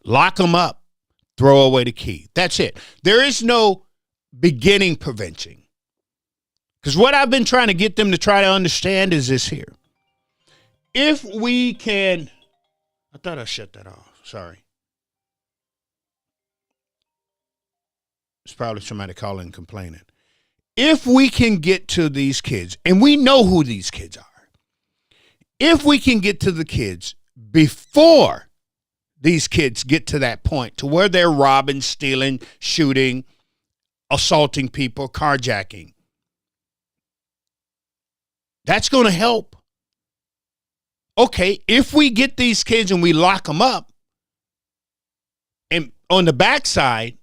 Lock them up, throw away the key. That's it. There is no beginning prevention. Because what I've been trying to get them to try to understand is this here. If we can, I thought I shut that off. Sorry. It's probably somebody calling complaining. If we can get to these kids, and we know who these kids are, if we can get to the kids before these kids get to that point to where they're robbing, stealing, shooting, assaulting people, carjacking, that's going to help. Okay, if we get these kids and we lock them up, and on the backside,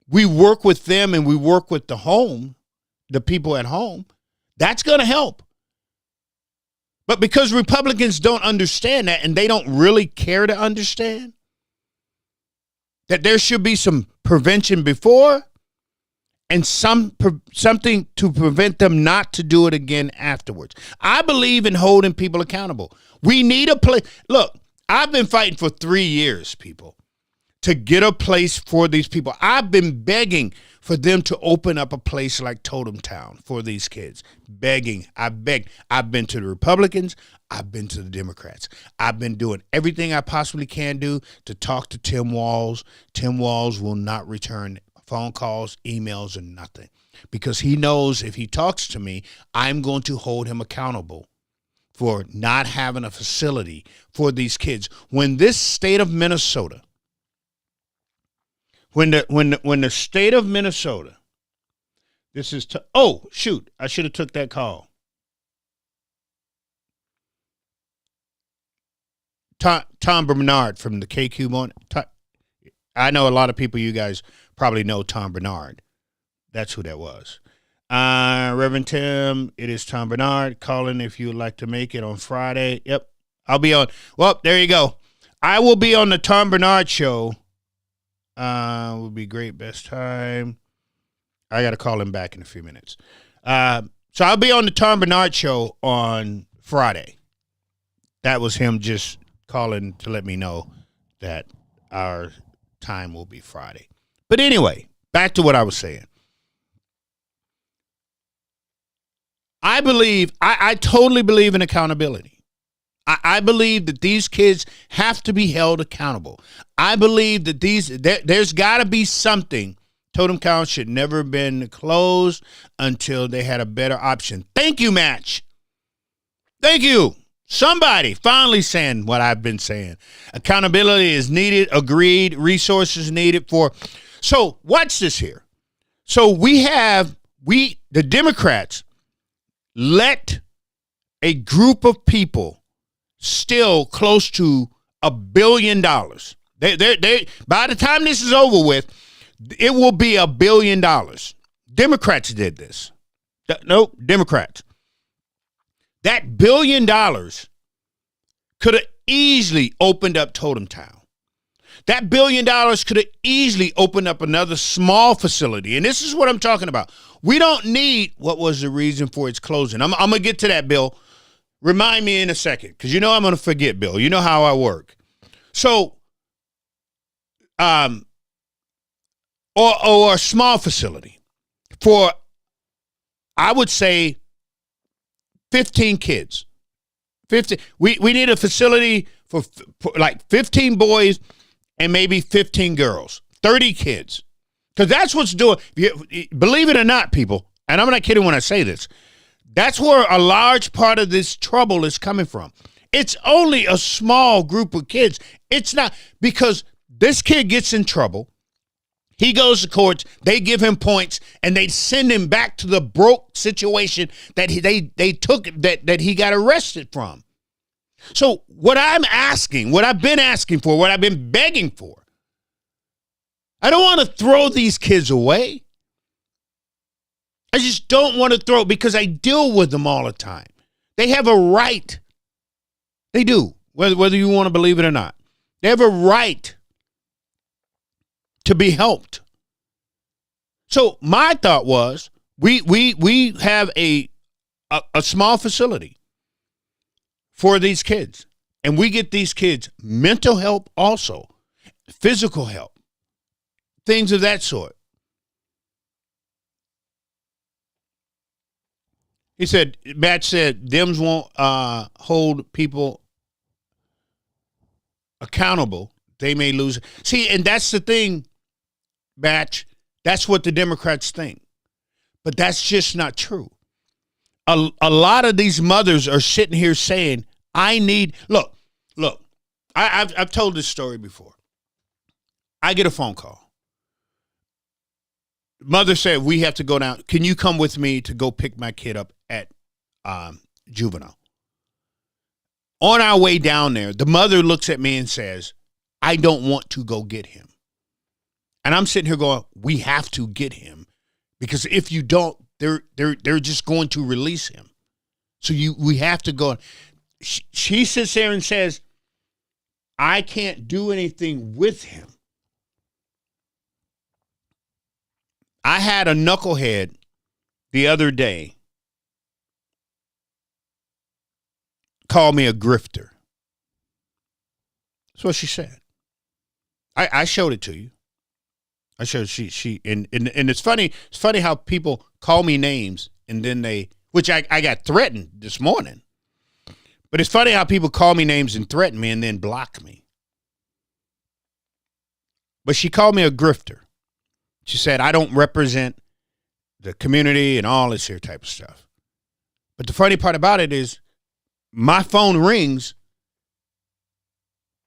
we work with them and we work with the home, the people at home, that's going to help. But because Republicans don't understand that, and they don't really care to understand, that there should be some prevention before and something to prevent them not to do it again afterwards. I believe in holding people accountable. We need a place. Look, I've been fighting for 3 years, people, to get a place for these people. I've been begging for them to open up a place like Totem Town for these kids. Begging. I've begged. I've been to the Republicans. I've been to the Democrats. I've been doing everything I possibly can do to talk to Tim Walz. Tim Walz will not return phone calls, emails, and nothing, because he knows if he talks to me, I'm going to hold him accountable for not having a facility for these kids. When this state of Minnesota, when the state of Minnesota, this is oh shoot, I should have took that call. Tom Bernard from the KQ Morning. I know a lot of people, you guys probably know Tom Bernard. That's who that was. Reverend Tim, it is Tom Bernard calling if you would like to make it on Friday. Yep, I'll be on. Well, there you go. I will be on the Tom Bernard show. Will be great. Best time. I got to call him back in a few minutes. So I'll be on the Tom Bernard show on Friday. That was him just calling to let me know that our time will be Friday. But anyway, back to what I was saying. I totally believe in accountability. I believe that these kids have to be held accountable. I believe that there's got to be something. Totem Town should never have been closed until they had a better option. Thank you, Match. Thank you. Somebody finally saying what I've been saying. Accountability is needed, agreed, resources needed for. So watch this here. So the Democrats let a group of people steal close to $1 billion. They by the time this is over with, it will be $1 billion. Democrats did this. Nope, Democrats. That $1 billion could have easily opened up Totem Town. That $1 billion could have easily opened up another small facility. And this is what I'm talking about. We don't need what was the reason for its closing. I'm going to get to that, Bill. Remind me in a second, because you know I'm going to forget, Bill. You know how I work. So, or a small facility for, I would say, 15 kids. 50. We need a facility for like 15 boys and maybe 15 girls, 30 kids. Because that's what's doing, believe it or not, people, and I'm not kidding when I say this, that's where a large part of this trouble is coming from. It's only a small group of kids. It's not, because this kid gets in trouble. He goes to court, they give him points, and they send him back to the broke situation that they took, that he got arrested from. So what I'm asking, what I've been asking for, what I've been begging for, I don't want to throw these kids away. I just don't want to throw, because I deal with them all the time. They have a right. They do, whether you want to believe it or not. They have a right to be helped. So my thought was, we have a small facility for these kids, and we get these kids mental help also, physical help, things of that sort. He said, Matt said, Dems won't hold people accountable. They may lose. See, and that's the thing, Batch. That's what the Democrats think. But that's just not true. A lot of these mothers are sitting here saying, I need, look, I've told this story before. I get a phone call. Mother said, we have to go down. Can you come with me to go pick my kid up at juvenile? On our way down there, the mother looks at me and says, I don't want to go get him. And I'm sitting here going, we have to get him, because if you don't, they're just going to release him. So we have to go. She sits there and says, I can't do anything with him. I had a knucklehead the other day call me a grifter. That's what she said. I showed it to you. I showed and it's funny. It's funny how people call me names and then which I got threatened this morning. But it's funny how people call me names and threaten me and then block me. But she called me a grifter. She said, I don't represent the community and all this here type of stuff. But the funny part about it is my phone rings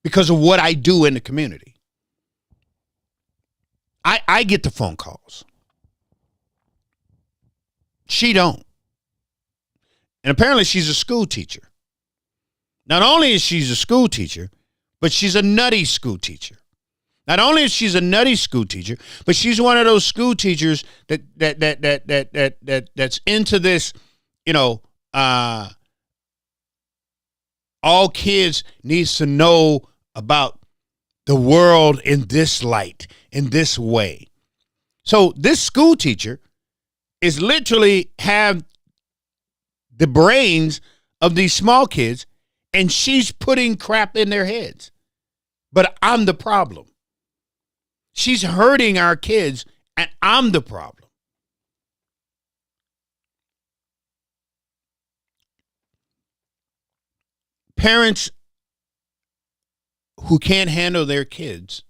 because of what I do in the community. I get the phone calls. She don't. And apparently she's a school teacher. Not only is she a school teacher, but she's a nutty school teacher. Not only is she a nutty school teacher, but she's one of those school teachers that's into this, all kids needs to know about the world in this light, in this way. So this school teacher is literally have the brains of these small kids, and she's putting crap in their heads. But I'm the problem. She's hurting our kids, and I'm the problem. Parents who can't handle their kids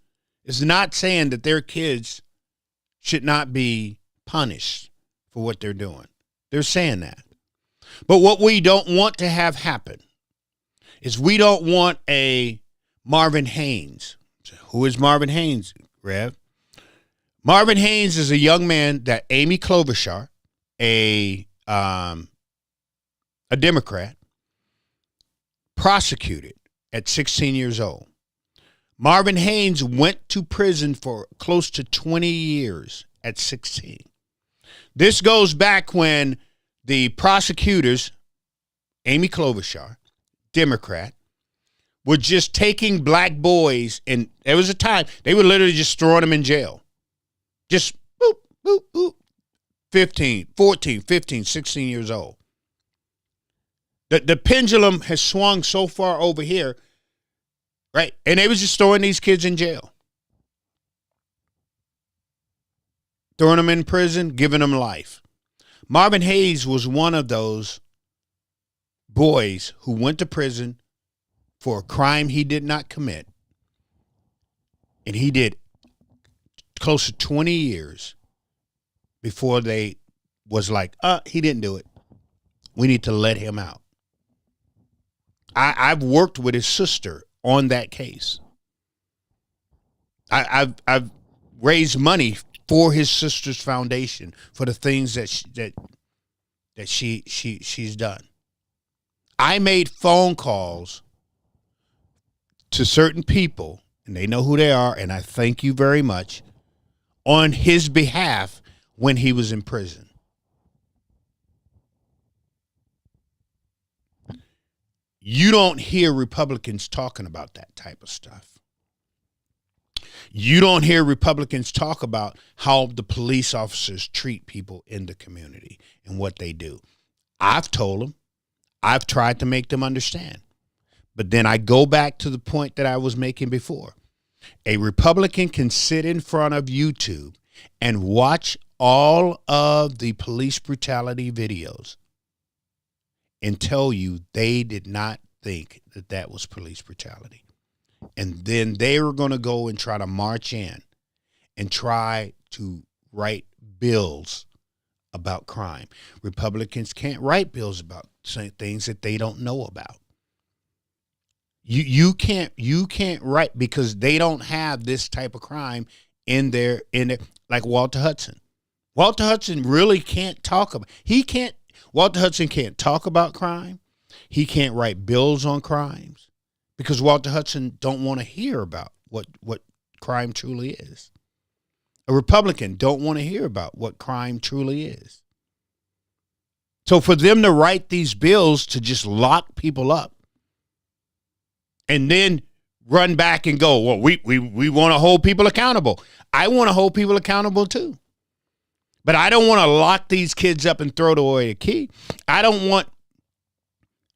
is not saying that their kids should not be punished for what they're doing. They're saying that. But what we don't want to have happen is we don't want a Marvin Haynes. Who is Marvin Haynes, Rev? Marvin Haynes is a young man that Amy Klobuchar, a Democrat, prosecuted at 16 years old. Marvin Haynes went to prison for close to 20 years at 16. This goes back when the prosecutors, Amy Klobuchar, Democrat, were just taking black boys, and there was a time they were literally just throwing them in jail. Just boop, boop, boop. 14, 15, 16 years old. The pendulum has swung so far over here, right? And they was just throwing these kids in jail. Throwing them in prison, giving them life. Marvin Hayes was one of those boys who went to prison for a crime he did not commit. And he did close to 20 years before they was like, he didn't do it. We need to let him out. I've worked with his sister on that case. I've raised money for his sister's foundation for the things that she's done. I made phone calls to certain people, and they know who they are, and I thank you very much, on his behalf when he was in prison. You don't hear Republicans talking about that type of stuff. You don't hear Republicans talk about how the police officers treat people in the community and what they do. I've told them. I've tried to make them understand. But then I go back to the point that I was making before. A Republican can sit in front of YouTube and watch all of the police brutality videos and tell you they did not think that that was police brutality. And then they were going to go and try to march in and try to write bills about crime. Republicans can't write bills about things that they don't know about. You can't write because they don't have this type of crime in their like Walter Hudson. Walter Hudson really can't talk about. Walter Hudson can't talk about crime. He can't write bills on crimes because Walter Hudson don't want to hear about what crime truly is. A Republican don't want to hear about what crime truly is. So for them to write these bills to just lock people up and then run back and go, well, we want to hold people accountable. I want to hold people accountable too. But I don't want to lock these kids up and throw away a key. I don't want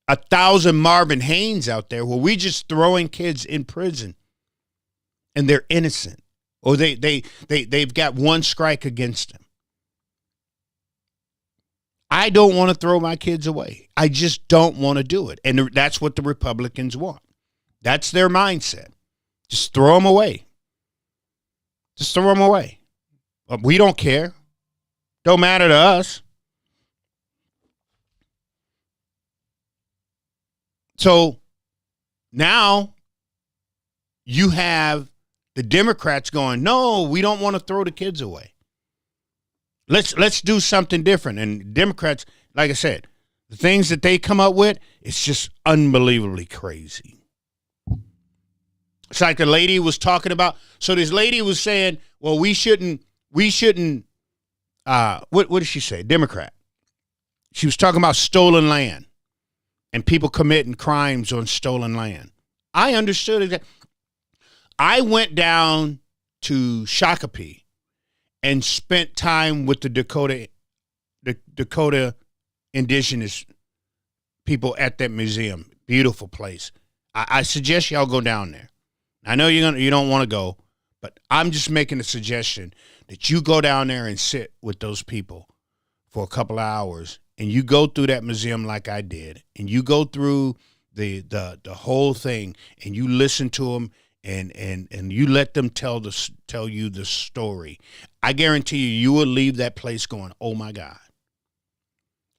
1,000 Marvin Haynes out there where we just throwing kids in prison and they're innocent, or they've got one strike against them. I don't want to throw my kids away. I just don't want to do it. And that's what the Republicans want. That's their mindset. Just throw them away. Just throw them away. But we don't care. Don't matter to us. So now you have the Democrats going, no, we don't want to throw the kids away. Let's do something different. And Democrats, like I said, the things that they come up with, it's just unbelievably crazy. It's like the lady was talking about. So this lady was saying, well, we shouldn't, what did she say? Democrat. She was talking about stolen land and people committing crimes on stolen land. I understood it. I went down to Shakopee and spent time with the Dakota indigenous people at that museum. Beautiful place. I suggest y'all go down there. I know you don't want to go, but I'm just making a suggestion that you go down there and sit with those people for a couple of hours, and you go through that museum like I did, and you go through the whole thing, and you listen to them. And you let them tell you the story. I guarantee you will leave that place going, oh my God.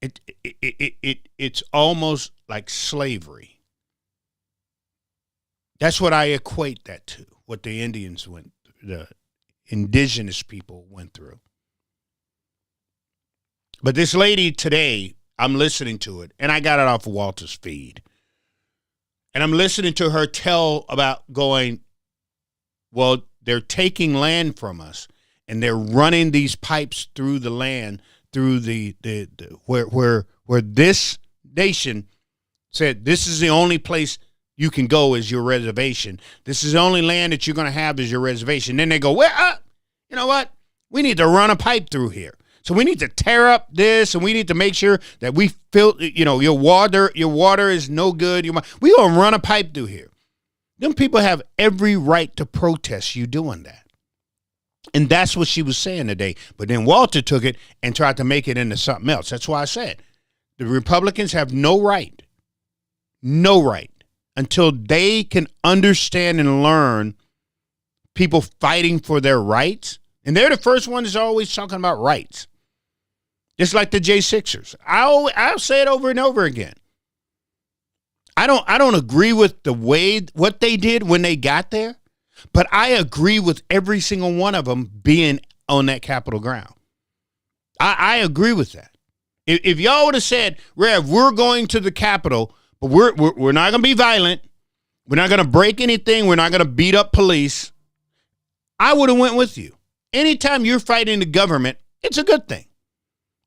It's almost like slavery. That's what I equate that to, what the Indians the indigenous people went through. But this lady today, I'm listening to it, and I got it off of Walter's feed. And I'm listening to her tell about going, well, they're taking land from us, and they're running these pipes through the land, through where this nation said this is the only place you can go is your reservation. This is the only land that you're going to have is your reservation. Then they go, well, you know what? We need to run a pipe through here. So we need to tear up this, and we need to make sure that we fill, your water is no good. We're going to run a pipe through here. Them people have every right to protest you doing that. And that's what she was saying today. But then Walter took it and tried to make it into something else. That's why I said the Republicans have no right until they can understand and learn people fighting for their rights. And they're the first ones that's always talking about rights. Just like the J6ers. I'll say it over and over again. I don't agree with the way what they did when they got there, but I agree with every single one of them being on that Capitol ground. I agree with that. If y'all would have said, Rev, we're going to the Capitol, but we're not going to be violent. We're not going to break anything. We're not going to beat up police. I would have went with you. Anytime you're fighting the government, it's a good thing.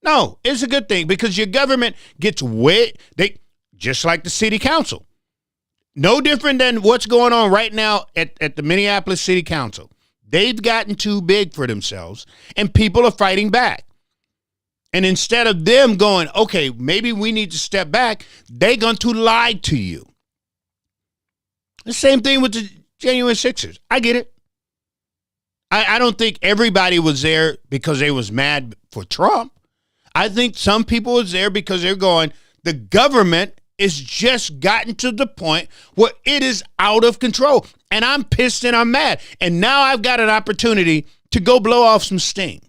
No, it's a good thing because your government gets just like the city council. No different than what's going on right now at the Minneapolis City Council. They've gotten too big for themselves, and people are fighting back. And instead of them going, okay, maybe we need to step back, they're going to lie to you. The same thing with the January 6ers. I get it. I don't think everybody was there because they was mad for Trump. I think some people was there because they're going, the government is just gotten to the point where it is out of control. And I'm pissed and I'm mad. And now I've got an opportunity to go blow off some steam.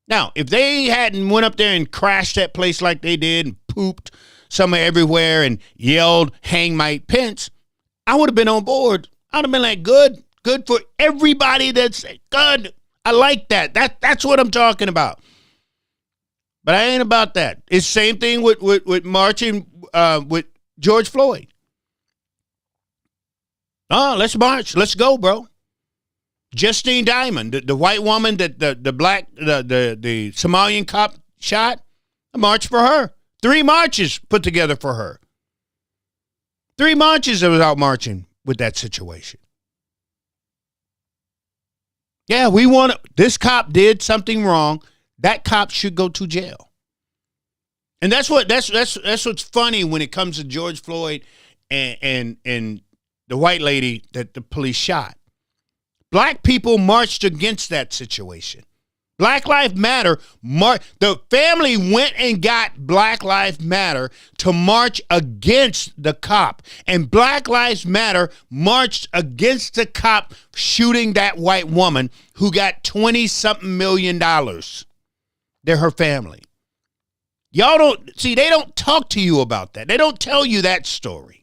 Now, if they hadn't went up there and crashed that place like they did and pooped somewhere everywhere and yelled, hang Mike Pence, I would have been on board. I would have been like, good for everybody that's good. I like that. That's what I'm talking about. But I ain't about that. It's the same thing with marching with George Floyd. Oh, let's march. Let's go, bro. Justine Diamond, the white woman that the Somalian cop shot, a march for her. 3 marches put together for her. 3 marches that was out marching with that situation. Yeah, this cop did something wrong. that cop should go to jail. And that's what's funny when it comes to George Floyd and the white lady that the police shot. Black people marched against that situation. Black Lives Matter. The family went and got Black Lives Matter to march against the cop. And Black Lives Matter marched against the cop shooting that white woman who got $20-something million. They're her family. Y'all don't see, they don't talk to you about that. They don't tell you that story.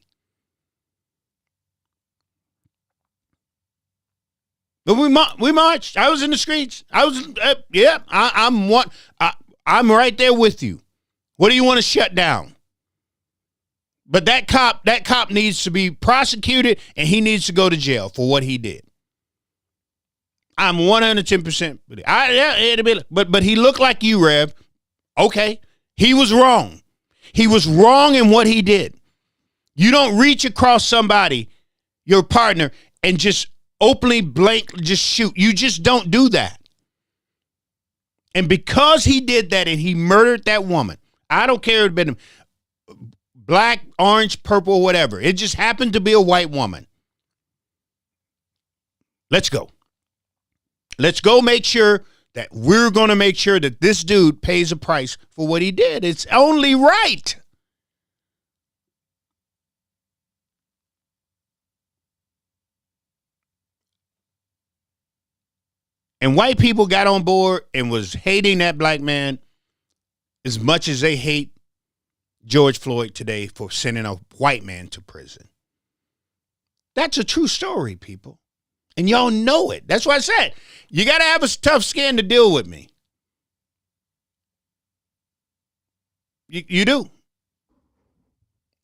But we marched. I was in the streets. I'm right there with you. What do you want to shut down? But that cop needs to be prosecuted, and he needs to go to jail for what he did. I'm 110%. But he looked like you, Rev. Okay, he was wrong. He was wrong in what he did. You don't reach across somebody, your partner, and just openly just shoot. You just don't do that. And because he did that and he murdered that woman, I don't care if it had been black, orange, purple, whatever. It just happened to be a white woman. Let's go. Let's go make sure that we're going to make sure that this dude pays a price for what he did. It's only right. And white people got on board and was hating that black man as much as they hate George Floyd today for sending a white man to prison. That's a true story, people. And y'all know it. That's why I said, you got to have a tough skin to deal with me. You do.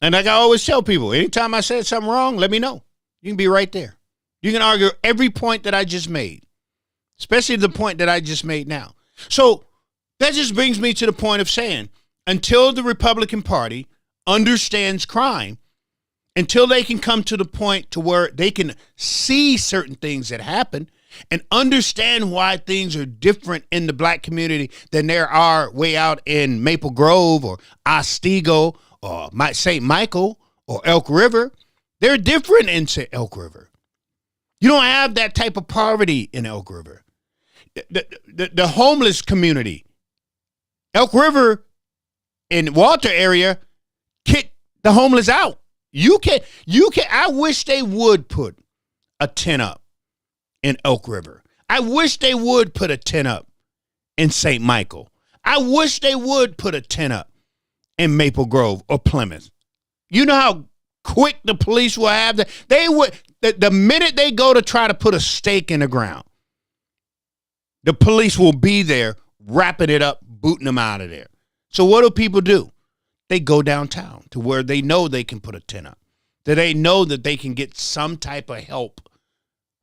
And like I always tell people, anytime I said something wrong, let me know. You can be right there. You can argue every point that I just made. Especially the point that I just made now. So that just brings me to the point of saying, until the Republican Party understands crime, until they can come to the point to where they can see certain things that happen and understand why things are different in the black community than there are way out in Maple Grove or Otsego or St. Michael or Elk River. They're different in Elk River. You don't have that type of poverty in Elk River. The homeless community, Elk River in Walter area, kick the homeless out. You can. I wish they would put a tent up in Elk River. I wish they would put a tent up in St. Michael. I wish they would put a tent up in Maple Grove or Plymouth. You know how quick the police will have that. They would, the minute they go to try to put a stake in the ground, the police will be there wrapping it up, booting them out of there. So what do people do? They go downtown to where they know they can put a tent up, that they know that they can get some type of help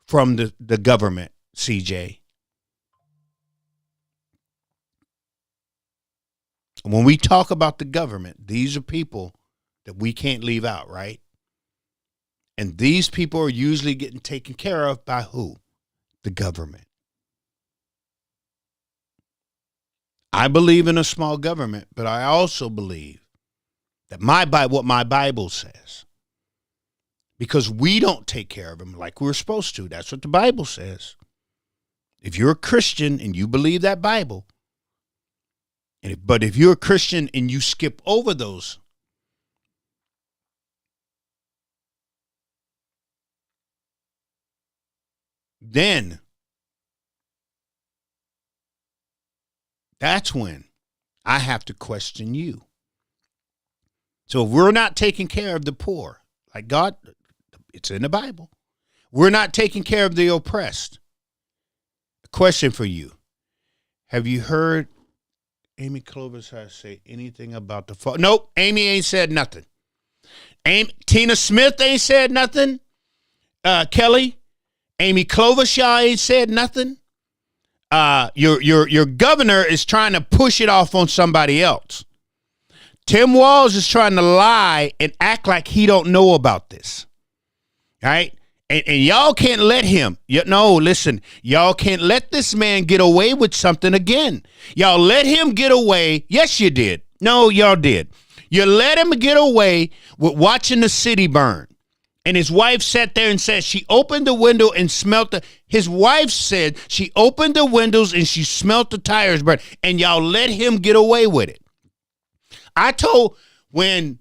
from the government, CJ. When we talk about the government, these are people that we can't leave out, right? And these people are usually getting taken care of by who? The government. I believe in a small government, but I also believe that what my Bible says, because we don't take care of them like we're supposed to. That's what the Bible says. If you're a Christian and you believe that Bible, but if you're a Christian and you skip over those, then that's when I have to question you. So if we're not taking care of the poor, like God, it's in the Bible. We're not taking care of the oppressed. A question for you. Have you heard Amy Klobuchar say anything about the fall? Nope, Amy ain't said nothing. Tina Smith ain't said nothing. Kelly, Amy Klobuchar ain't said nothing. Your governor is trying to push it off on somebody else. Tim Walz is trying to lie and act like he don't know about this. All right? And y'all can't let him. No, listen, y'all can't let this man get away with something again. Y'all let him get away. Yes, you did. No, y'all did. You let him get away with watching the city burn. And his wife sat there and said she opened the window and smelt his wife said she opened the windows and she smelt the tires burn. And y'all let him get away with it. I told when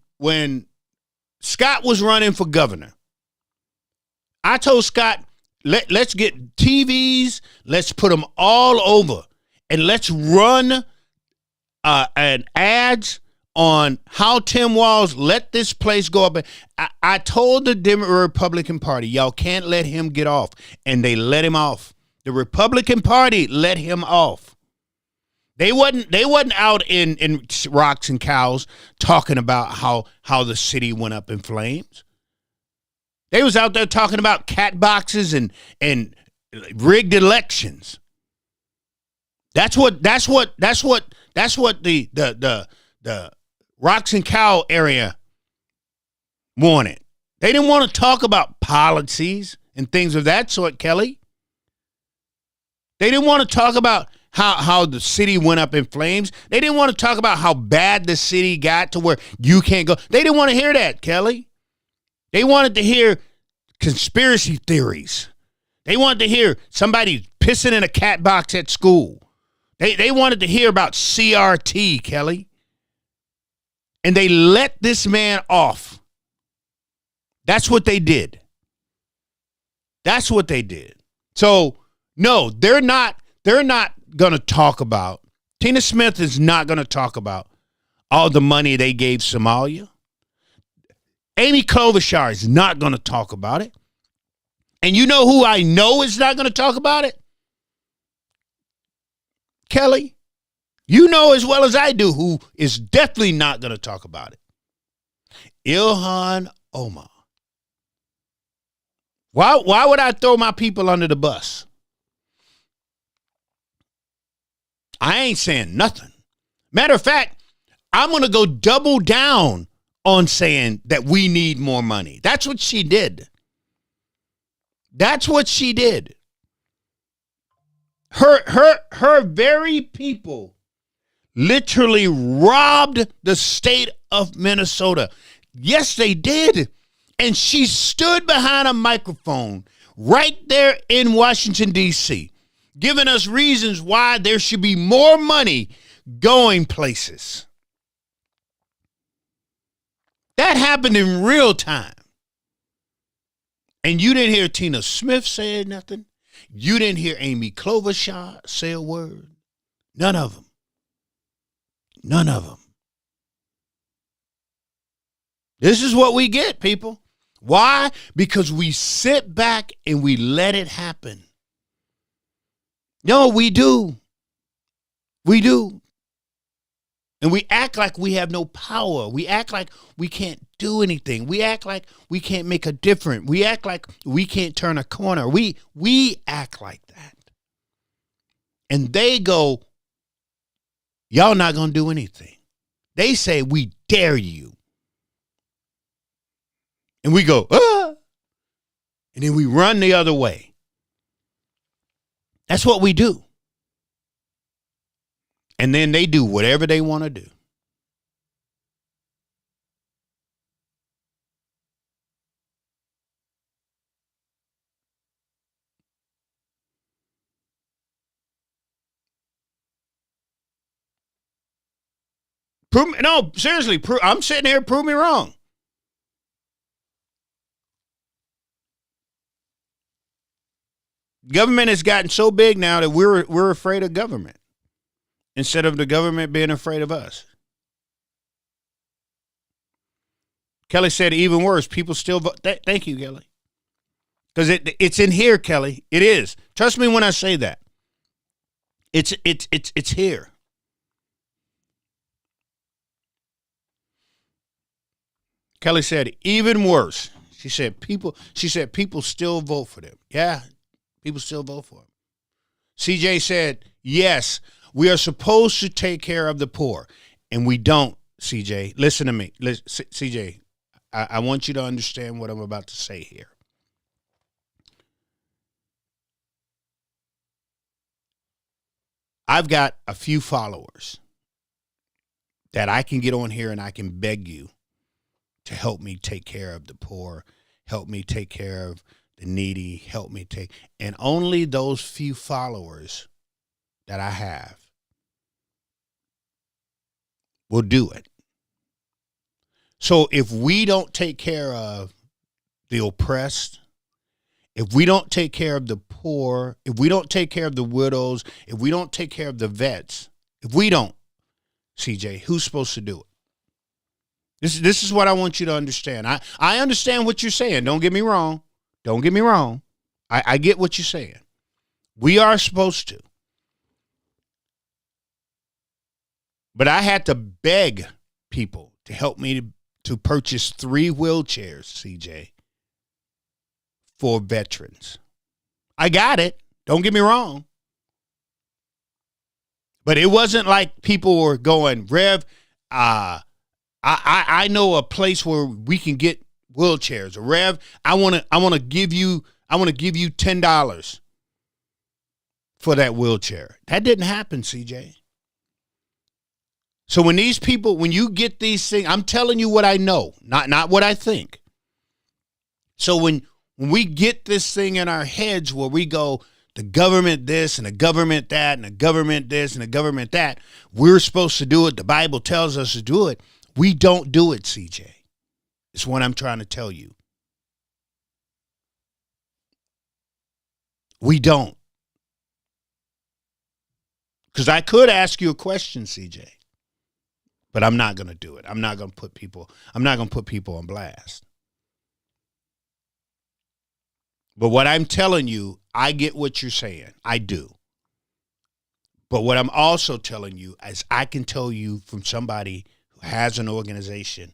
Scott was running for governor, I told Scott, let's get TVs, let's put them all over, and let's run an ads on how Tim Walz let this place go up. I told the Republican Party, y'all can't let him get off, and they let him off. The Republican Party let him off. They wasn't out in Rocks and Cows talking about how the city went up in flames. They was out there talking about cat boxes and rigged elections. That's what the Rocks and Cow area wanted. They didn't want to talk about policies and things of that sort, Kelly. They didn't want to talk about how the city went up in flames. They didn't want to talk about how bad the city got to where you can't go. They didn't want to hear that, Kelly. They wanted to hear conspiracy theories. They wanted to hear somebody pissing in a cat box at school. They wanted to hear about CRT, Kelly. And they let this man off. That's what they did. That's what they did. So, no, they're not going to talk about, Tina Smith is not going to talk about all the money they gave Somalia. Amy Klobuchar is not going to talk about it. And you know who I know is not going to talk about it? Kelly. You know as well as I do who is definitely not going to talk about it. Ilhan Omar. Why would I throw my people under the bus? I ain't saying nothing. Matter of fact, I'm going to go double down on saying that we need more money. That's what she did. That's what she did. Her very people literally robbed the state of Minnesota. Yes, they did. And she stood behind a microphone right there in Washington, D.C., giving us reasons why there should be more money going places. That happened in real time. And you didn't hear Tina Smith say nothing. You didn't hear Amy Klobuchar say a word. None of them. None of them. This is what we get, people. Why? Because we sit back and we let it happen. No, we do. We do. And we act like we have no power. We act like we can't do anything. We act like we can't make a difference. We act like we can't turn a corner. We act like that. And they go, y'all not going to do anything. They say, we dare you. And we go, ah. And then we run the other way. That's what we do. And then they do whatever they want to do. No, seriously, I'm sitting here, prove me wrong. Government has gotten so big now that we're afraid of government instead of the government being afraid of us. Kelly said even worse. People still vote. Thank you, Kelly. Because it's in here, Kelly. It is. Trust me when I say that. It's here. Kelly said even worse. She said people still vote for them. Yeah, people still vote for them. CJ said, yes, we are supposed to take care of the poor, and we don't, CJ. Listen to me. CJ, I want you to understand what I'm about to say here. I've got a few followers that I can get on here and I can beg you to help me take care of the poor, help me take care of the needy, help me take, and only those few followers that I have will do it. So if we don't take care of the oppressed, if we don't take care of the poor, if we don't take care of the widows, if we don't take care of the vets, if we don't, CJ, who's supposed to do it? This is what I want you to understand. I understand what you're saying. Don't get me wrong. Don't get me wrong. I get what you're saying. We are supposed to. But I had to beg people to help me to purchase 3 wheelchairs, CJ, for veterans. I got it. Don't get me wrong. But it wasn't like people were going, Rev, I know a place where we can get wheelchairs. Or Rev, I want to give you $10 for that wheelchair. That didn't happen, CJ. So when you get these things, I'm telling you what I know, not what I think. So when we get this thing in our heads where we go, the government this and the government that and the government this and the government that, we're supposed to do it. The Bible tells us to do it. We don't do it, CJ. It's what I'm trying to tell you. We don't. Because I could ask you a question, CJ. But I'm not going to do it. I'm not going to put people on blast. But what I'm telling you, I get what you're saying. I do. But what I'm also telling you is I can tell you from somebody who has an organization,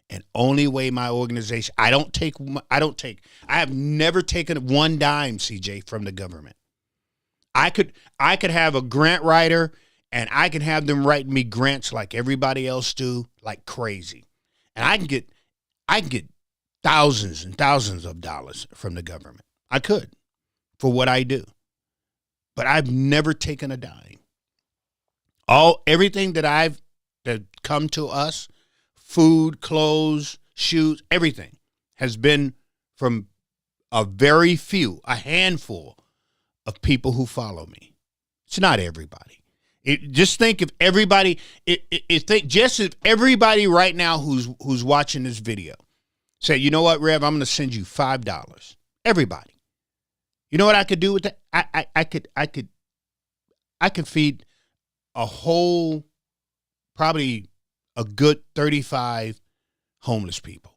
and only way my organization, I have never taken one dime, CJ, from the government. I could have a grant writer, and I can have them write me grants like everybody else do, like crazy. And I can get thousands and thousands of dollars from the government. I could, for what I do. But I've never taken a dime. Everything that come to us, food, clothes, shoes, everything has been from a very few, a handful of people who follow me. It's not everybody. Just think if everybody, if everybody right now who's watching this video say, you know what, Rev, I'm going to send you $5. Everybody. You know what I could do with that? I could feed a whole, probably a good 35 homeless people.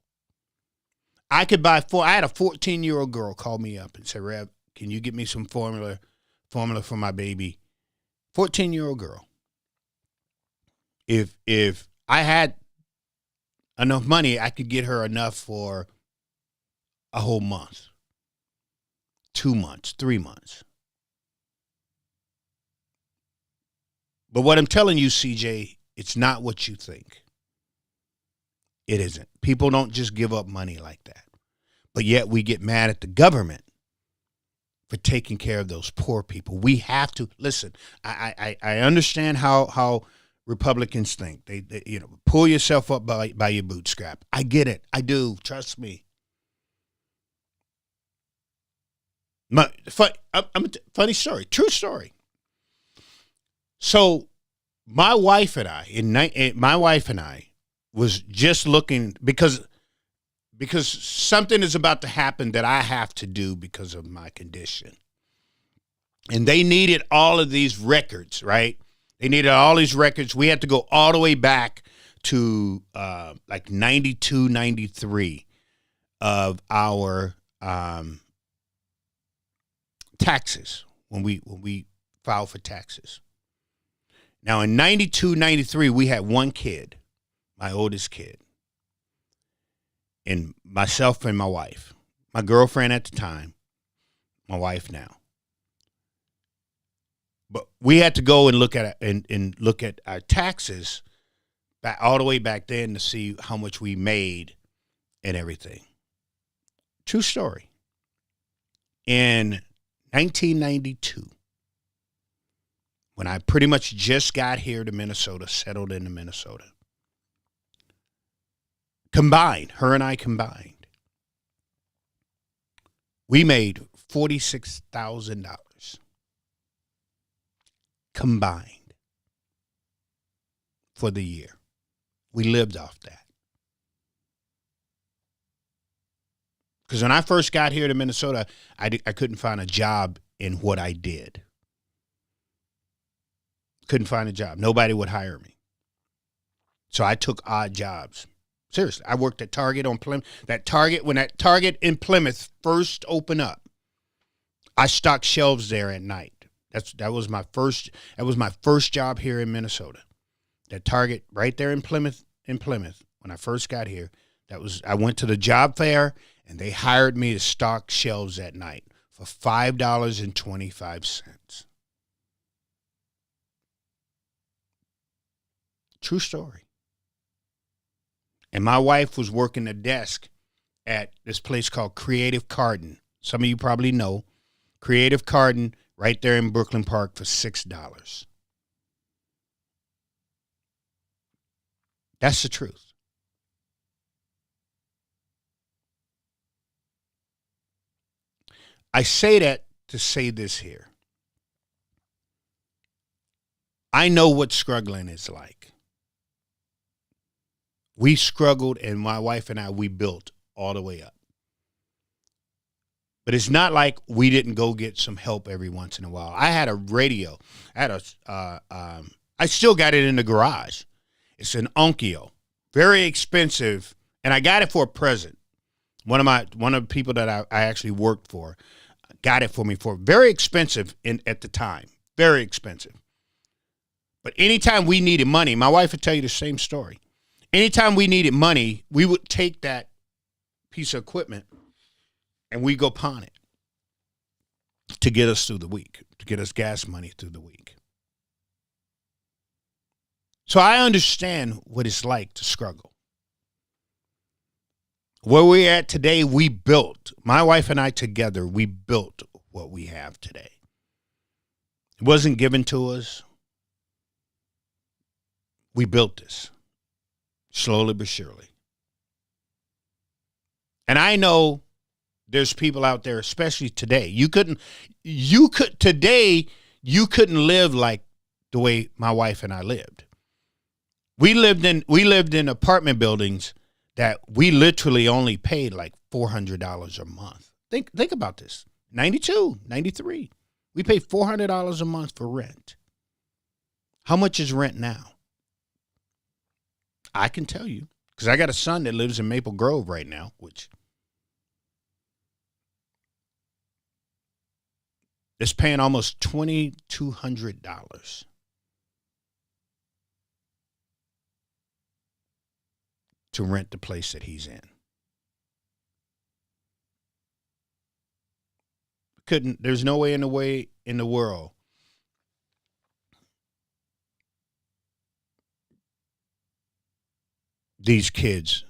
I could buy I had a 14-year-old girl call me up and say, Rev, can you get me some formula for my baby? 14-year-old girl. If I had enough money, I could get her enough for a whole month, 2 months, 3 months. But what I'm telling you, CJ, it's not what you think. It isn't. People don't just give up money like that. But yet we get mad at the government for taking care of those poor people. We have to listen. I understand how Republicans think. They pull yourself up by your bootstrap. I get it. I do. Trust me. Funny story. True story. So my wife and I was just looking because something is about to happen that I have to do because of my condition. And they needed all of these records, right? They needed all these records. We had to go all the way back to like 92, 93 of our taxes when we filed for taxes. Now in 92, 93, we had one kid, my oldest kid. And myself and my wife, my girlfriend at the time, my wife now. But we had to go and look at our taxes back all the way back then to see how much we made and everything. True story. In 1992, when I pretty much just got here to Minnesota, settled into Minnesota. Combined, her and I combined, we made $46,000 combined for the year. We lived off that. Because when I first got here to Minnesota, I couldn't find a job in what I did. Couldn't find a job. Nobody would hire me. So I took odd jobs. Seriously, I worked at Target on Plymouth. When that Target in Plymouth first opened up, I stocked shelves there at night. That was my first job here in Minnesota. That Target right there in Plymouth, when I first got here, I went to the job fair and they hired me to stock shelves at night for $5.25. True story. And my wife was working the desk at this place called Creative Carton. Some of you probably know. Creative Carton right there in Brooklyn Park for $6. That's the truth. I say that to say this here. I know what struggling is like. We struggled, and my wife and I, we built all the way up. But it's not like we didn't go get some help every once in a while. I had a radio. I still got it in the garage. It's an Onkyo, very expensive, and I got it for a present. One of the people that I actually worked for got it for me for very expensive at the time, very expensive. But anytime we needed money, my wife would tell you the same story. Anytime we needed money, we would take that piece of equipment and we go pawn it to get us through the week, to get us gas money through the week. So I understand what it's like to struggle. Where we're at today, we built, my wife and I together, we built what we have today. It wasn't given to us. We built this, slowly but surely. And I know there's people out there, especially today. You couldn't live like the way my wife and I lived. We lived in apartment buildings that we literally only paid like $400 a month. Think about this. 92, 93. We paid $400 a month for rent. How much is rent now? I can tell you, because I got a son that lives in Maple Grove right now, which is paying almost $2,200 to rent the place that he's in. There's no way in the world these kids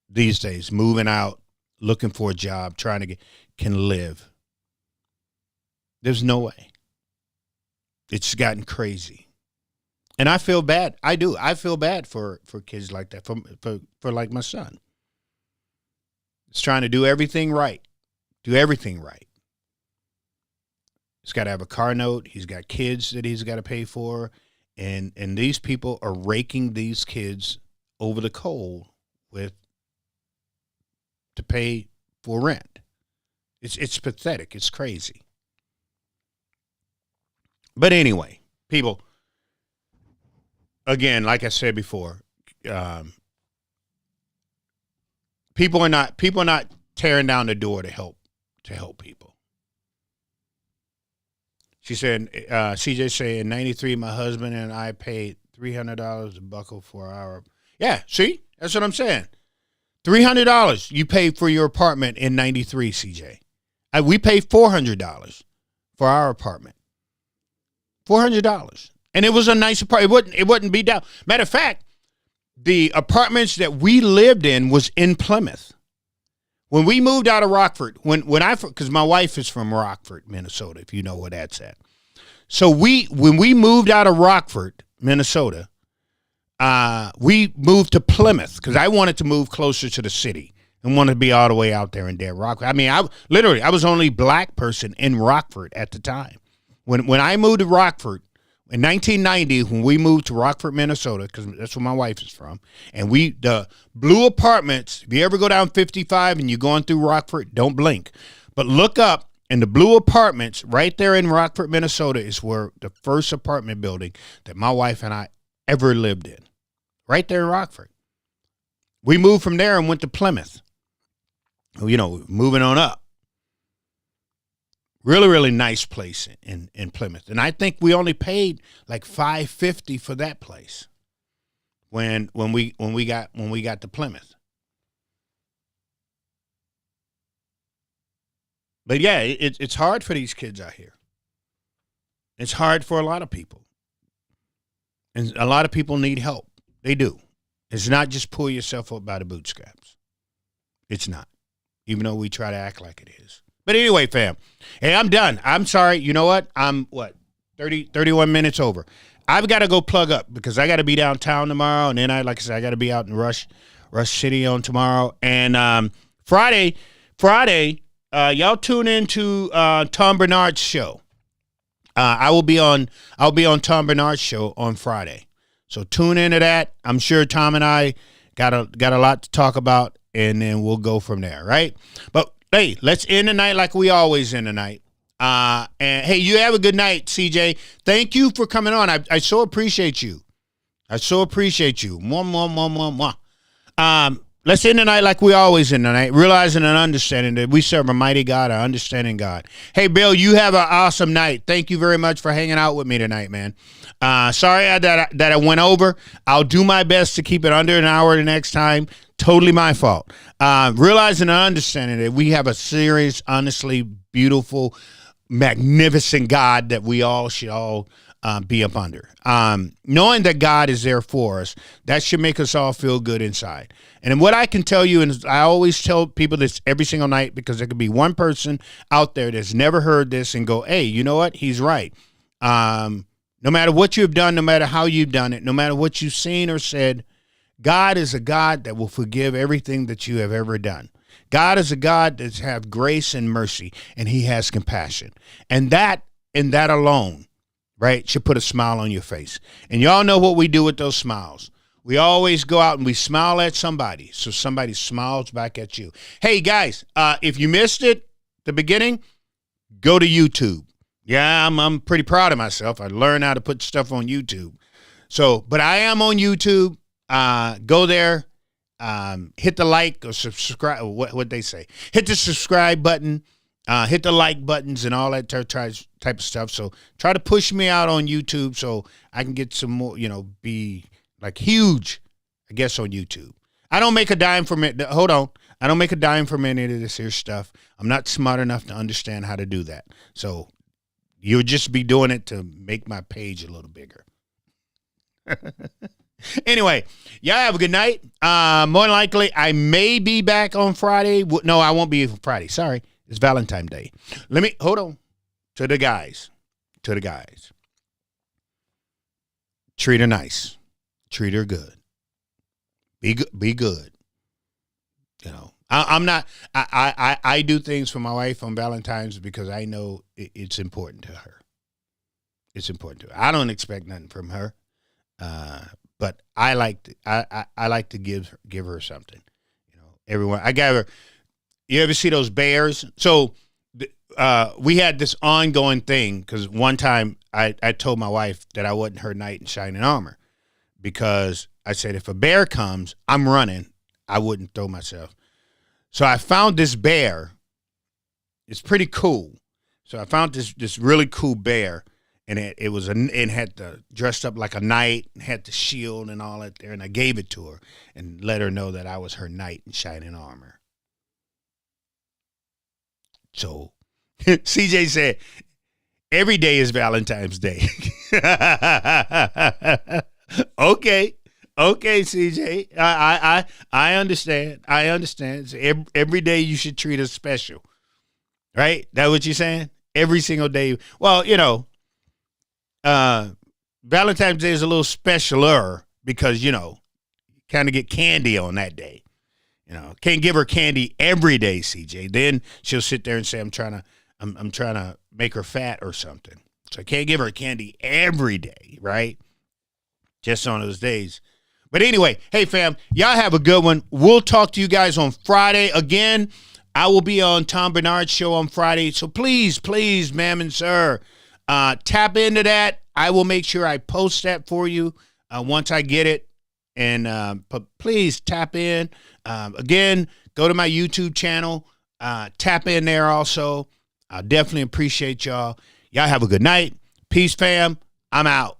these days moving out, looking for a job, can live. There's no way. It's gotten crazy. And I feel bad. I do. I feel bad for kids like that, for like my son. He's trying to do everything right. Do everything right. He's got to have a car note. He's got kids that he's got to pay for. And these people are raking these kids over the coal to pay for rent. It's pathetic. It's crazy. But anyway, people, again, like I said before, people are not tearing down the door to help people. She said, CJ said, in 93, my husband and I paid $300 a buckle for our. Yeah, see? That's what I'm saying. $300 you paid for your apartment in 93, CJ. We paid $400 for our apartment. $400. And it was a nice apartment. It wouldn't be down. Matter of fact, the apartments that we lived in was in Plymouth. When we moved out of Rockford, because my wife is from Rockford, Minnesota, if you know where that's at. So when we moved out of Rockford, Minnesota, we moved to Plymouth because I wanted to move closer to the city and wanted to be all the way out there in Dead Rockford. I mean, I was the only black person in Rockford at the time. When I moved to Rockford in 1990, when we moved to Rockford, Minnesota, because that's where my wife is from, and the blue apartments, if you ever go down 55 and you're going through Rockford, don't blink, but look up, and the blue apartments right there in Rockford, Minnesota is where the first apartment building that my wife and I ever lived in, right there in Rockford. We moved from there and went to Plymouth, moving on up. Really, really nice place in Plymouth. And I think we only paid like $550 for that place when we got to Plymouth. But yeah, it's hard for these kids out here. It's hard for a lot of people. And a lot of people need help. They do. It's not just pull yourself up by the bootstraps. It's not. Even though we try to act like it is. But anyway, fam, hey, I'm done. I'm sorry. You know what? I'm 31 minutes over. I've got to go plug up because I got to be downtown tomorrow. And then I got to be out in Rush City on tomorrow. And Friday, y'all tune into Tom Bernard's show. I'll be on Tom Bernard's show on Friday. So tune into that. I'm sure Tom and I got a lot to talk about, and then we'll go from there, right? But hey, let's end the night like we always end the night. And hey, you have a good night, CJ. Thank you for coming on. I so appreciate you. Mwah. Let's end the night like we always end the night, realizing and understanding that we serve a mighty God, an understanding God. Hey, Bill, you have an awesome night. Thank you very much for hanging out with me tonight, man. Sorry that I went over. I'll do my best to keep it under an hour the next time. Totally my fault. Realizing and understanding that we have a serious, honestly, beautiful, magnificent God that we all should be up under. Knowing that God is there for us, that should make us all feel good inside. And what I can tell you, and I always tell people this every single night, because there could be one person out there that's never heard this and go, hey, you know what? He's right. No matter what you've done, no matter how you've done it, no matter what you've seen or said, God is a God that will forgive everything that you have ever done. God is a God that has grace and mercy, and he has compassion. And that alone, right, should put a smile on your face. And y'all know what we do with those smiles. We always go out and we smile at somebody, so somebody smiles back at you. Hey, guys, if you missed it, the beginning, go to YouTube. Yeah, I'm pretty proud of myself. I learned how to put stuff on YouTube. But I am on YouTube. Go there, hit the like or subscribe, what they say. Hit the subscribe button, hit the like buttons and all that type of stuff. So try to push me out on YouTube so I can get some more, be like huge, I guess, on YouTube. I don't make a dime from it. Hold on. I don't make a dime from any of this here stuff. I'm not smart enough to understand how to do that. So you'll just be doing it to make my page a little bigger. Anyway, y'all have a good night. More than likely, I may be back on Friday. No, I won't be on Friday. Sorry. It's Valentine's Day. Hold on. To the guys. Treat her nice. Treat her good. Be good. I'm not, I do things for my wife on Valentine's because I know it's important to her. It's important to her. I don't expect nothing from her. But I like to give her something. Everyone, I gave her. You ever see those bears? So we had this ongoing thing because one time I told my wife that I wasn't her knight in shining armor because I said if a bear comes, I'm running. I wouldn't throw myself. So I found this bear. It's pretty cool. So I found this really cool bear. And it had dressed up like a knight, had the shield and all that there. And I gave it to her and let her know that I was her knight in shining armor. So CJ said, every day is Valentine's Day. Okay, CJ. I understand. So every day you should treat us special. Right? That what you're saying? Every single day. Well, Valentine's Day is a little specialer because, kind of get candy on that day. Can't give her candy every day, CJ. Then she'll sit there and say, I'm trying to make her fat or something. So I can't give her candy every day, right? Just on those days. But anyway, hey, fam, y'all have a good one. We'll talk to you guys on Friday. Again, I will be on Tom Bernard's show on Friday. So please, ma'am and sir, tap into that. I will make sure I post that for you once I get it. And but please tap in. Again, go to my YouTube channel. Tap in there also. I definitely appreciate y'all. Y'all have a good night. Peace, fam. I'm out.